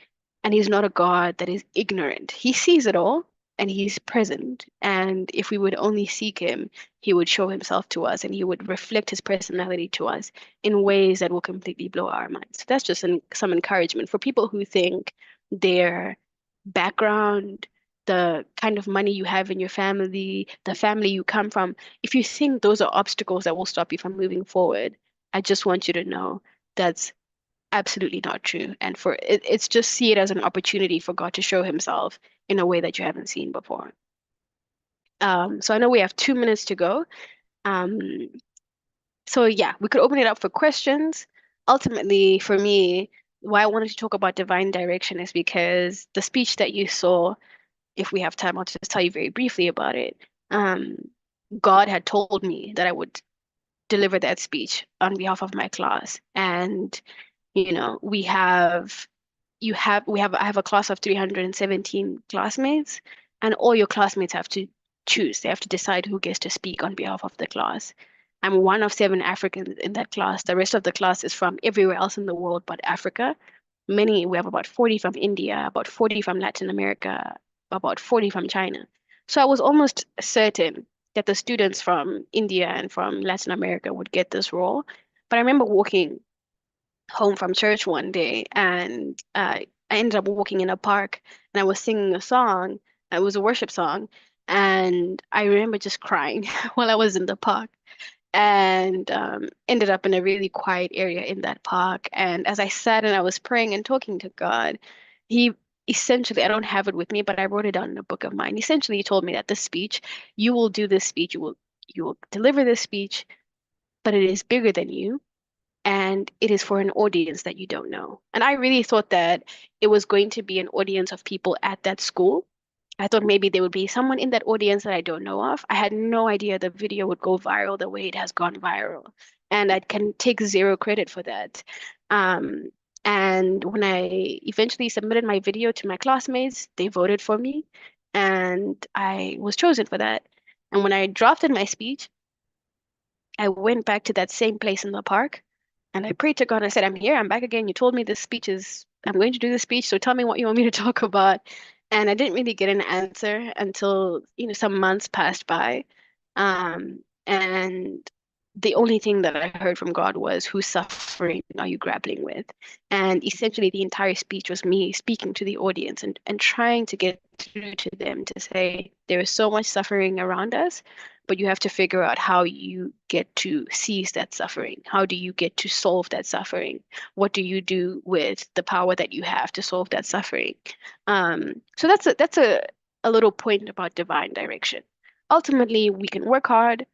D: and He's not a God that is ignorant. He sees it all and He's present. And if we would only seek Him, He would show Himself to us and He would reflect His personality to us in ways that will completely blow our minds. So that's just some encouragement for people who think their background, the kind of money you have in your family, the family you come from, if you think those are obstacles that will stop you from moving forward, I just want you to know that's absolutely not true. And it's just see it as an opportunity for God to show Himself in a way that you haven't seen before. So I know we have 2 minutes to go. Um, so yeah, we could open it up for questions. Ultimately, for me, why I wanted to talk about divine direction is because the speech that you saw, if we have time, I'll just tell you very briefly about it. Um, God had told me that I would deliver that speech on behalf of my class. And, I have a class of 317 classmates, and all your classmates have to choose. They have to decide who gets to speak on behalf of the class. I'm one of 7 Africans in that class. The rest of the class is from everywhere else in the world but Africa. We have about 40 from India, about 40 from Latin America, about 40 from China. So I was almost certain that the students from India and from Latin America would get this role. But I remember walking home from church one day, and I ended up walking in a park and I was singing a song. It was a worship song. And I remember just crying while I was in the park and ended up in a really quiet area in that park. And as I sat and I was praying and talking to God, He essentially, I don't have it with me, but I wrote it down in a book of mine. Essentially, He told me that this speech, you will do this speech, you will deliver this speech, but it is bigger than you and it is for an audience that you don't know. And I really thought that it was going to be an audience of people at that school. I thought maybe there would be someone in that audience that I don't know of. I had no idea the video would go viral the way it has gone viral. And I can take zero credit for that. Um, And when I eventually submitted my video to my classmates, they voted for me, and I was chosen for that. And when I drafted my speech, I went back to that same place in the park and I prayed to God. I said, I'm here, I'm back again. You told me this speech is, I'm going to do the speech, so tell me what you want me to talk about. And I didn't really get an answer until, some months passed by. And the only thing that I heard from God was, whose suffering are you grappling with? And essentially, the entire speech was me speaking to the audience and trying to get through to them to say, there is so much suffering around us, but you have to figure out how you get to cease that suffering. How do you get to solve that suffering? What do you do with the power that you have to solve that suffering? So that's a little point about divine direction. Ultimately, we can work hard,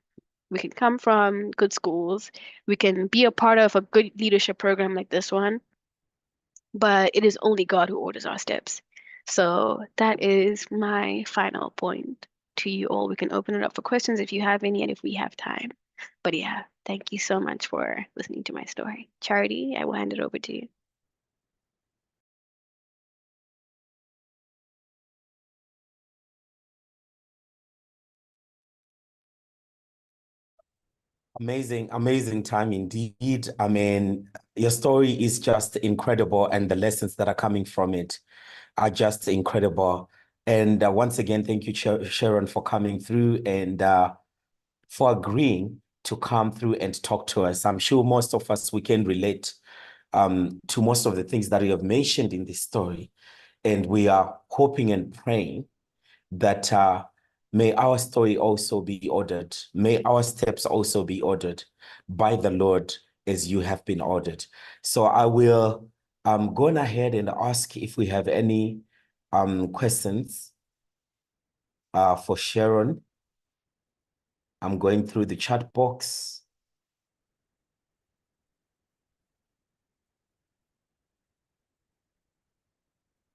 D: we can come from good schools, we can be a part of a good leadership program like this one, but it is only God who orders our steps. So that is my final point to you all. We can open it up for questions if you have any and if we have time. But yeah, thank you so much for listening to my story. Charity, I will hand it over to you.
E: Amazing, amazing time indeed. I mean, your story is just incredible, and the lessons that are coming from it are just incredible. And once again, thank you, Sharon, for coming through and for agreeing to come through and talk to us. I'm sure most of us, we can relate to most of the things that you have mentioned in this story. And we are hoping and praying that may our story also be ordered. May our steps also be ordered by the Lord as you have been ordered. So I will go ahead and ask if we have any questions for Sharon. I'm going through the chat box.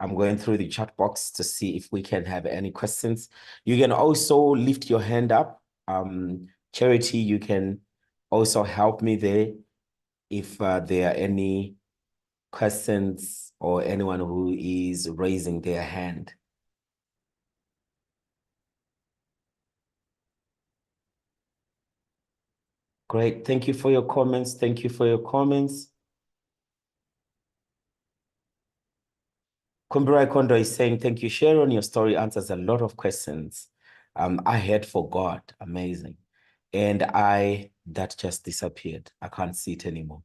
E: I'm going through the chat box to see if we can have any questions. You can also lift your hand up. Charity, you can also help me there if there are any questions or anyone who is raising their hand. Great. Thank you for your comments. Thank you for your comments. Kumbirai Kondo is saying, thank you, Sharon. Your story answers a lot of questions I had for God. Amazing. And that just disappeared. I can't see it anymore.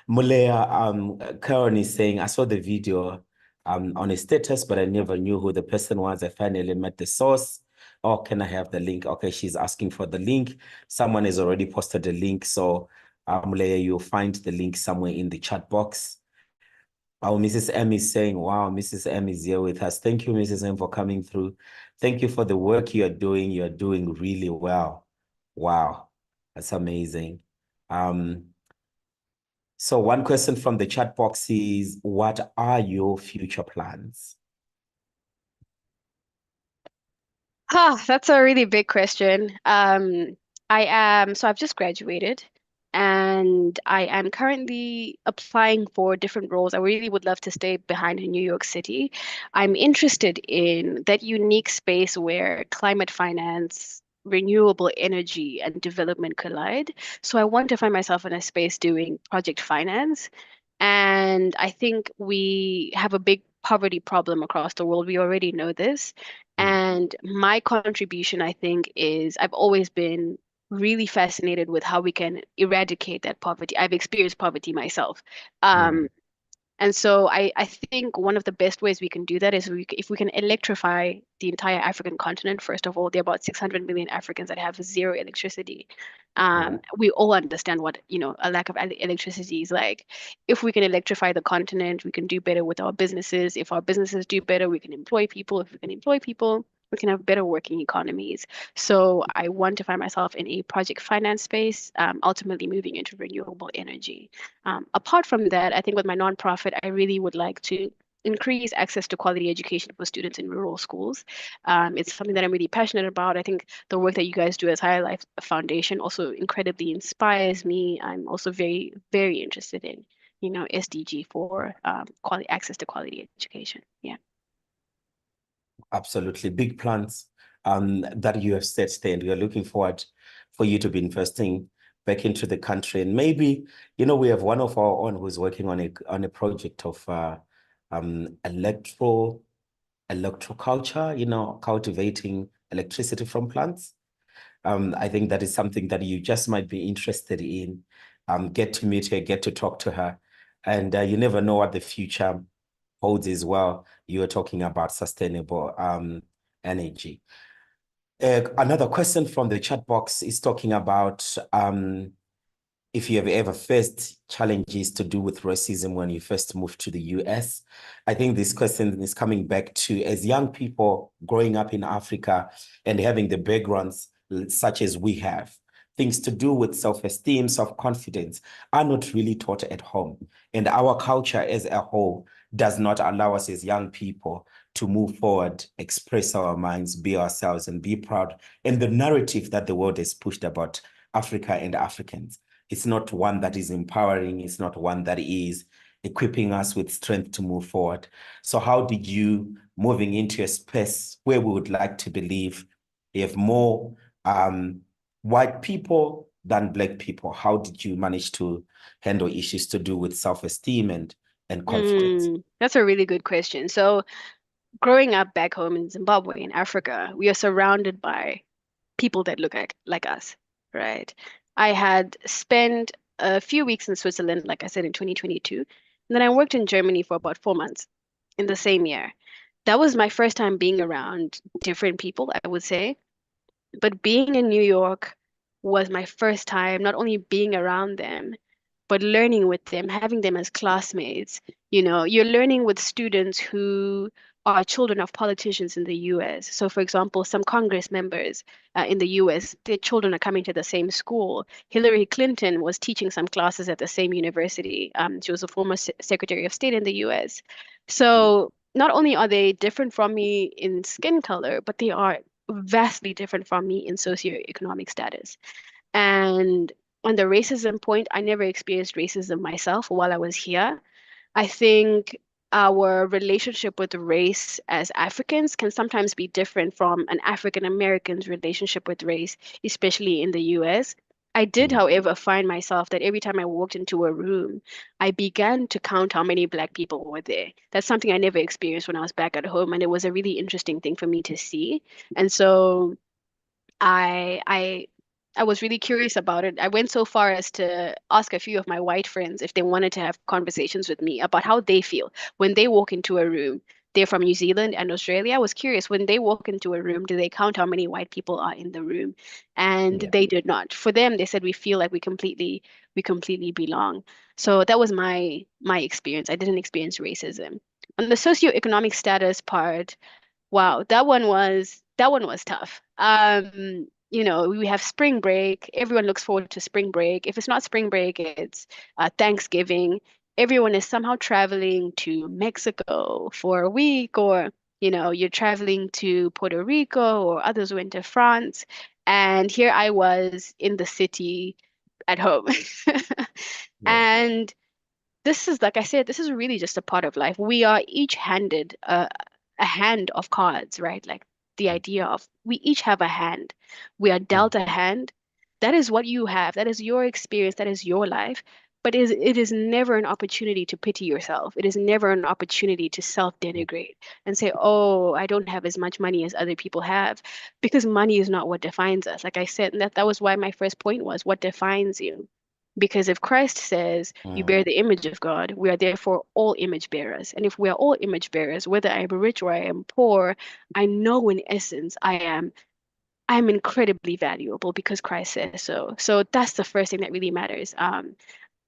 E: Mulea, Karen is saying, I saw the video on a status, but I never knew who the person was. I finally met the source. Oh, can I have the link? Okay, she's asking for the link. Someone has already posted the link. So Mulea, you'll find the link somewhere in the chat box. Oh, Mrs. M is saying, wow, Mrs. M is here with us. Thank you, Mrs. M, for coming through. Thank you for the work you're doing. You're doing really well. Wow, that's amazing. So one question from the chat box is, what are your future plans?
D: That's a really big question. So I've just graduated and I am currently applying for different roles. I really would love to stay behind in New York City. I'm interested in that unique space where climate finance, renewable energy, and development collide. So I want to find myself in a space doing project finance. And I think we have a big poverty problem across the world. We already know this. And my contribution, I think, is I've always been really fascinated with how we can eradicate that poverty. I've experienced poverty myself. And so I think one of the best ways we can do that is if we can electrify the entire African continent. First of all, there are about 600 million Africans that have zero electricity. We all understand what, a lack of electricity is like. If we can electrify the continent, we can do better with our businesses. If our businesses do better, we can employ people. If we can employ people, we can have better working economies. So I want to find myself in a project finance space, ultimately moving into renewable energy. Apart from that, I think with my nonprofit, I really would like to increase access to quality education for students in rural schools. It's something that I'm really passionate about. I think the work that you guys do as Higher Life Foundation also incredibly inspires me. I'm also very, very interested in, SDG for quality access to quality education. Yeah.
E: Absolutely. Big plans that you have set there, and we are looking forward for you to be investing back into the country. And maybe, we have one of our own who's working on a project of electroculture, cultivating electricity from plants. I think that is something that you just might be interested in. Get to meet her, get to talk to her. And you never know what the future holds as well. You were talking about sustainable energy. Another question from the chat box is talking about if you have ever faced challenges to do with racism when you first moved to the US. I think this question is coming back to, as young people growing up in Africa and having the backgrounds such as we have, things to do with self-esteem, self-confidence are not really taught at home. And our culture as a whole does not allow us as young people to move forward, express our minds, be ourselves, and be proud. And the narrative that the world has pushed about Africa and Africans, it's not one that is empowering. It's not one that is equipping us with strength to move forward. So how did you, moving into a space where we would like to believe you have more white people than Black people, how did you manage to handle issues to do with self-esteem and confidence?
D: That's a really good question. So growing up back home in Zimbabwe, in Africa, we are surrounded by people that look like us, right? I had spent a few weeks in Switzerland, like I said, in 2022. And then I worked in Germany for about 4 months in the same year. That was my first time being around different people, I would say. But being in New York was my first time not only being around them, but learning with them, having them as classmates. You're learning with students who are children of politicians in the US. So, for example, some Congress members in the US, their children are coming to the same school. Hillary Clinton was teaching some classes at the same university. She was a former Secretary of State in the US. So, not only are they different from me in skin color, but they are vastly different from me in socioeconomic status. And on the racism point, I never experienced racism myself while I was here. I think our relationship with race as Africans can sometimes be different from an African American's relationship with race, especially in the US. I did, however, find myself that every time I walked into a room, I began to count how many Black people were there. That's something I never experienced when I was back at home, and it was a really interesting thing for me to see. And so I I was really curious about it. I went so far as to ask a few of my white friends if they wanted to have conversations with me about how they feel when they walk into a room. They're from New Zealand and Australia. I was curious, when they walk into a room, do they count how many white people are in the room? And
E: Yeah.
D: they did not. For them, they said we feel like we completely belong. So that was my experience. I didn't experience racism. On the socioeconomic status part, wow, that one was tough. We have spring break. Everyone looks forward to spring break. If it's not spring break, it's Thanksgiving. Everyone is somehow traveling to Mexico for a week, or you're traveling to Puerto Rico, or others went to France. And here I was in the city at home.
E: Yeah.
D: And this is, like I said, this is really just a part of life. We are each handed a hand of cards, right? Like the idea of we each have a hand. We are dealt a hand. That is what you have. That is your experience. That is your life. But it is never an opportunity to pity yourself. It is never an opportunity to self-denigrate and say, oh, I don't have as much money as other people have, because money is not what defines us. Like I said, and that was why my first point was, what defines you? Because if Christ says you bear the image of God, we are therefore all image bearers. And if we are all image bearers, whether I am rich or I am poor, I know in essence I'm incredibly valuable because Christ says so. So that's the first thing that really matters.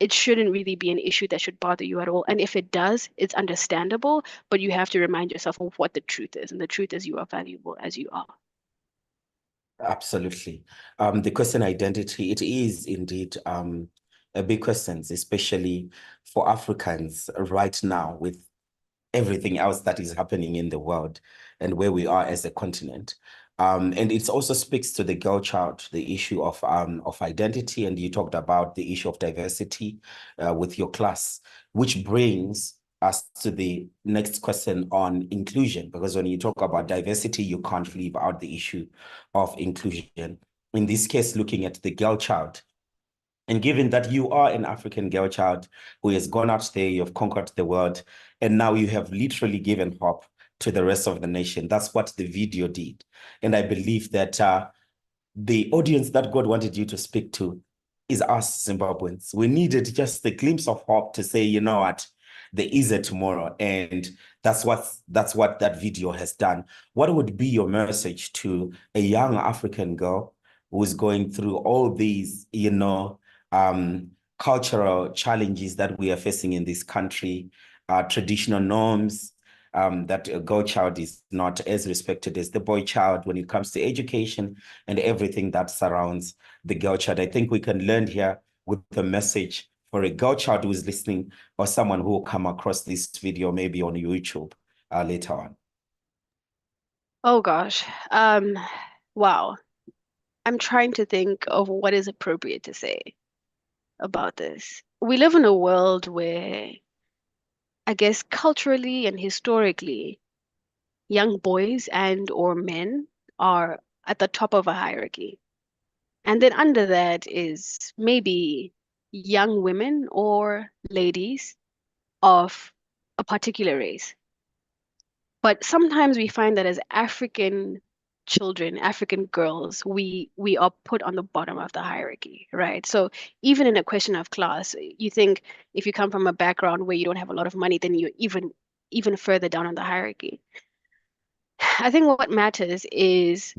D: It shouldn't really be an issue that should bother you at all. And if it does, it's understandable, but you have to remind yourself of what the truth is. And the truth is you are valuable as you are.
E: Absolutely. The question identity, it is indeed a big question, especially for Africans right now with everything else that is happening in the world and where we are as a continent. And it also speaks to the girl child, the issue of identity, and you talked about the issue of diversity with your class, which brings us to the next question on inclusion, because when you talk about diversity, you can't leave out the issue of inclusion. In this case, looking at the girl child, and given that you are an African girl child who has gone out there, you've conquered the world, and now you have literally given hope to the rest of the nation. That's what the video did. And I believe that the audience that God wanted you to speak to is us Zimbabweans. We needed just a glimpse of hope to say, you know what, there is a tomorrow. And that's what that video has done. What would be your message to a young African girl who is going through all these, cultural challenges that we are facing in this country, traditional norms, that a girl child is not as respected as the boy child when it comes to education and everything that surrounds the girl child. I think we can learn here with the message for a girl child who is listening, or someone who will come across this video maybe on YouTube later on.
D: Oh gosh. Wow. I'm trying to think of what is appropriate to say about this. We live in a world where, I guess, culturally and historically, young boys and or men are at the top of a hierarchy. And then under that is maybe young women or ladies of a particular race. But sometimes we find that as African children, African girls, we are put on the bottom of the hierarchy, right? So even in a question of class, you think if you come from a background where you don't have a lot of money, then you're even further down on the hierarchy. I think what matters is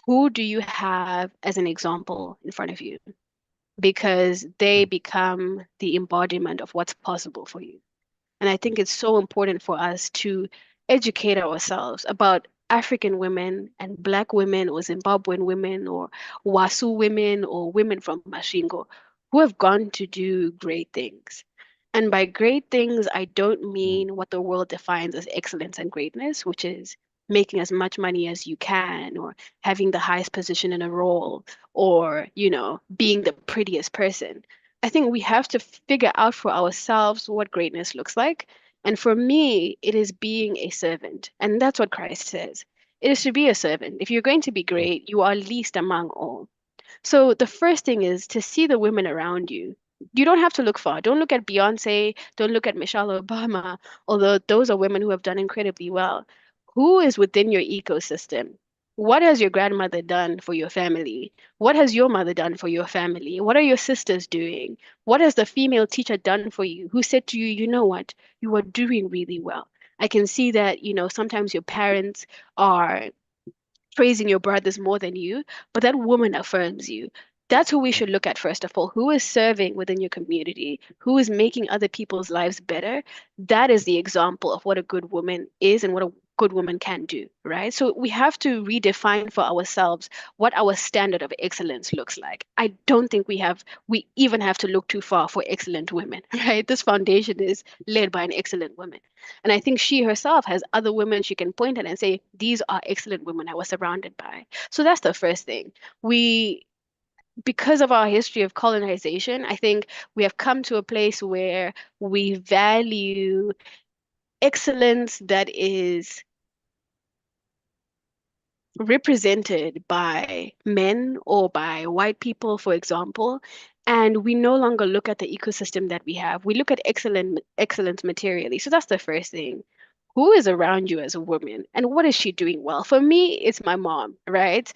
D: who do you have as an example in front of you? Because they become the embodiment of what's possible for you. And I think it's so important for us to educate ourselves about African women and Black women or Zimbabwean women or Wasu women or women from Mashingo who have gone to do great things. And by great things, I don't mean what the world defines as excellence and greatness, which is making as much money as you can or having the highest position in a role or, being the prettiest person. I think we have to figure out for ourselves what greatness looks like. And for me, it is being a servant. And that's what Christ says. It is to be a servant. If you're going to be great, you are least among all. So the first thing is to see the women around you. You don't have to look far. Don't look at Beyonce. Don't look at Michelle Obama, although those are women who have done incredibly well. Who is within your ecosystem? What has your grandmother done for your family? What has your mother done for your family? What are your sisters doing? What has the female teacher done for you? Who said to you, you know what? You are doing really well. I can see that, sometimes your parents are praising your brothers more than you, but that woman affirms you. That's who we should look at first of all. Who is serving within your community? Who is making other people's lives better? That is the example of what a good woman is and what a good woman can do, right? So we have to redefine for ourselves what our standard of excellence looks like. I don't think we even have to look too far for excellent women, right? This foundation is led by an excellent woman. And I think she herself has other women she can point at and say, these are excellent women I was surrounded by. So that's the first thing. Because of our history of colonization, I think we have come to a place where we value excellence that is represented by men or by white people, for example, and we no longer look at the ecosystem that we have. We look at excellence materially. So that's the first thing. Who is around you as a woman and what is she doing well? For me, it's my mom, right?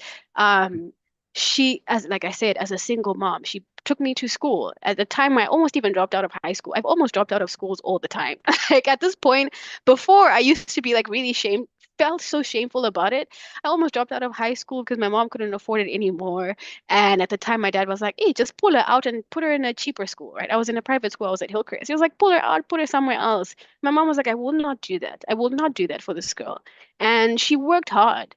D: She, as like I said, as a single mom, she took me to school. At the time, I almost even dropped out of high school. I've almost dropped out of schools all the time. Like at this point, before I used to be like really felt so shameful about it. I almost dropped out of high school because my mom couldn't afford it anymore. And at the time, my dad was like, hey, just pull her out and put her in a cheaper school, right? I was in a private school. I was at Hillcrest. He was like, pull her out, put her somewhere else. My mom was like, I will not do that. I will not do that for this girl. And she worked hard.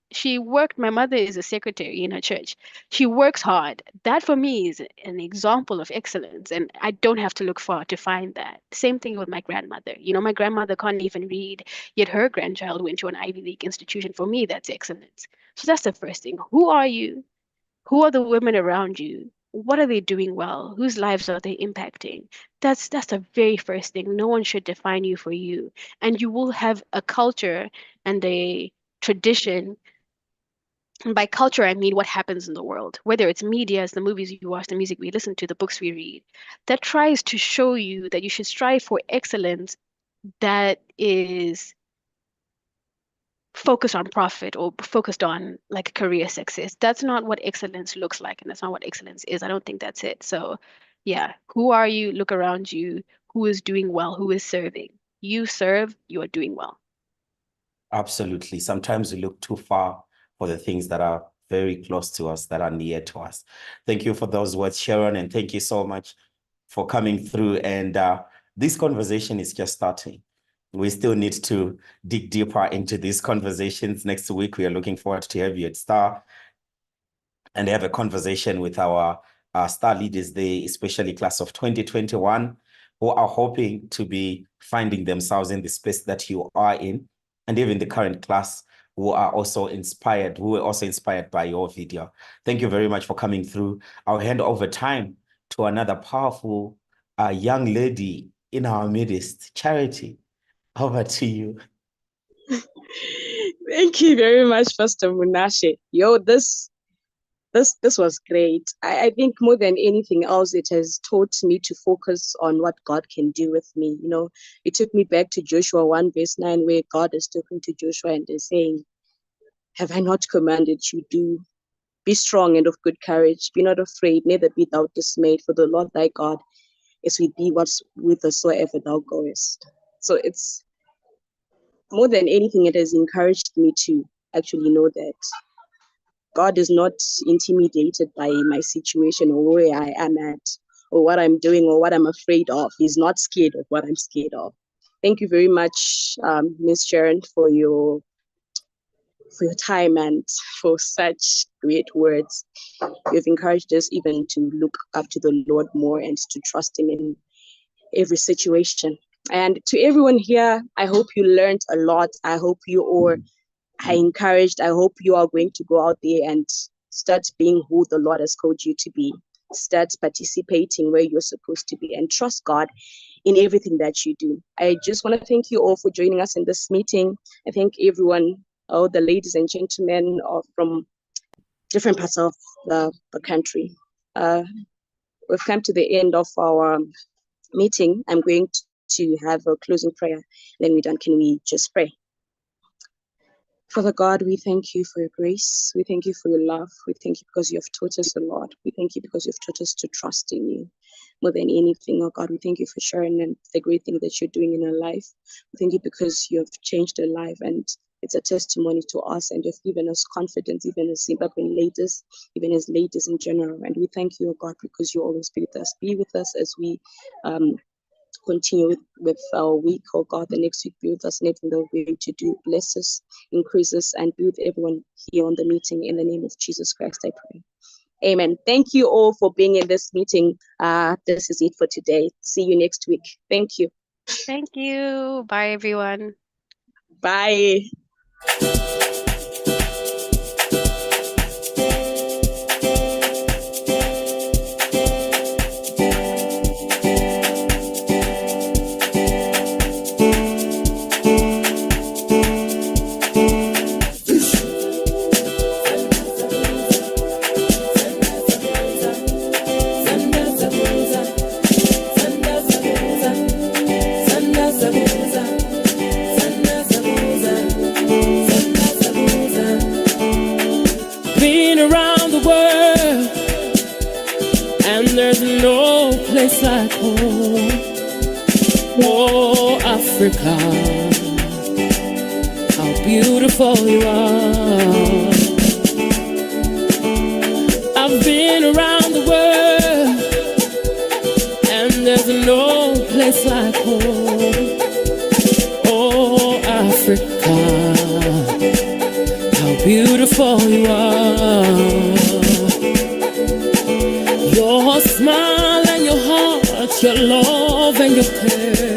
D: My mother is a secretary in her church. She works hard. That for me is an example of excellence. And I don't have to look far to find that. Same thing with my grandmother. My grandmother can't even read, yet her grandchild went to an Ivy League institution. For me, that's excellence. So that's the first thing. Who are you? Who are the women around you? What are they doing well? Whose lives are they impacting? That's the very first thing. No one should define you for you. And you will have a culture and a tradition. And by culture, I mean what happens in the world, whether it's media, the movies you watch, the music we listen to, the books we read, that tries to show you that you should strive for excellence that is focused on profit or focused on like career success. That's not what excellence looks like, and that's not what excellence is. I don't think that's it. So, yeah, who are you? Look around you. Who is doing well? Who is serving? You serve, you are doing well.
E: Absolutely. Sometimes we look too far for the things that are very close to us, that are near to us. Thank you for those words, Sharon, and thank you so much for coming through. And this conversation is just starting. We still need to dig deeper into these conversations. Next week, we are looking forward to have you at Star and have a conversation with our Star leaders there, especially class of 2021, who are hoping to be finding themselves in the space that you are in, and even the current class who are also inspired, who were also inspired by your video. Thank you very much for coming through. I'll hand over time to another powerful young lady in our midst, Charity. Over to you.
A: Thank you very much, Pastor Munashe. Yo, this was great. I think more than anything else, it has taught me to focus on what God can do with me. You know, it took me back to Joshua 1 verse 9, where God is talking to Joshua and is saying, have I not commanded you? Be strong and of good courage. Be not afraid, neither be thou dismayed, for the Lord thy God is with thee whithersoever thou goest. So it's more than anything, it has encouraged me to actually know that God is not intimidated by my situation or where I am at or what I'm doing or what I'm afraid of. He's not scared of what I'm scared of. Thank you very much, Ms. Sharon, for your time and for such great words. You've encouraged us even to look up to the Lord more and to trust him in every situation. And to everyone here, I hope you learned a lot. I hope you all are encouraged. I hope you are going to go out there and start being who the Lord has called you to be. Start participating where you're supposed to be and trust God in everything that you do. I just want to thank you all for joining us in this meeting. I thank everyone, all the ladies and gentlemen from different parts of the country. We've come to the end of our meeting. I'm going to have a closing prayer. Then we're done. Can we just pray? Father God, we thank you for your grace. We thank you for your love. We thank you because you have taught us a lot. We thank you because you've taught us to trust in you more than anything. Oh God, we thank you for Sharon and the great thing that you're doing in her life. We thank you because you have changed her life and it's a testimony to us, and you've given us confidence, even as Zimbabwe ladies, even as ladies in general. And we thank you, oh God, because you always be with us. Be with us as we continue with our week, oh God. The next week, be with us in everything that we're going to do. Bless us, increase us, and be with everyone here on the meeting. In the name of Jesus Christ, I pray. Amen. Thank you all for being in this meeting. This is it for today. See you next week. Thank you.
D: Thank you. Bye, everyone.
A: Bye.
F: Place like home, oh Africa, how beautiful you are. I've been around the world, and there's no place like home, oh Africa, how beautiful you are. Your smile, your love and your care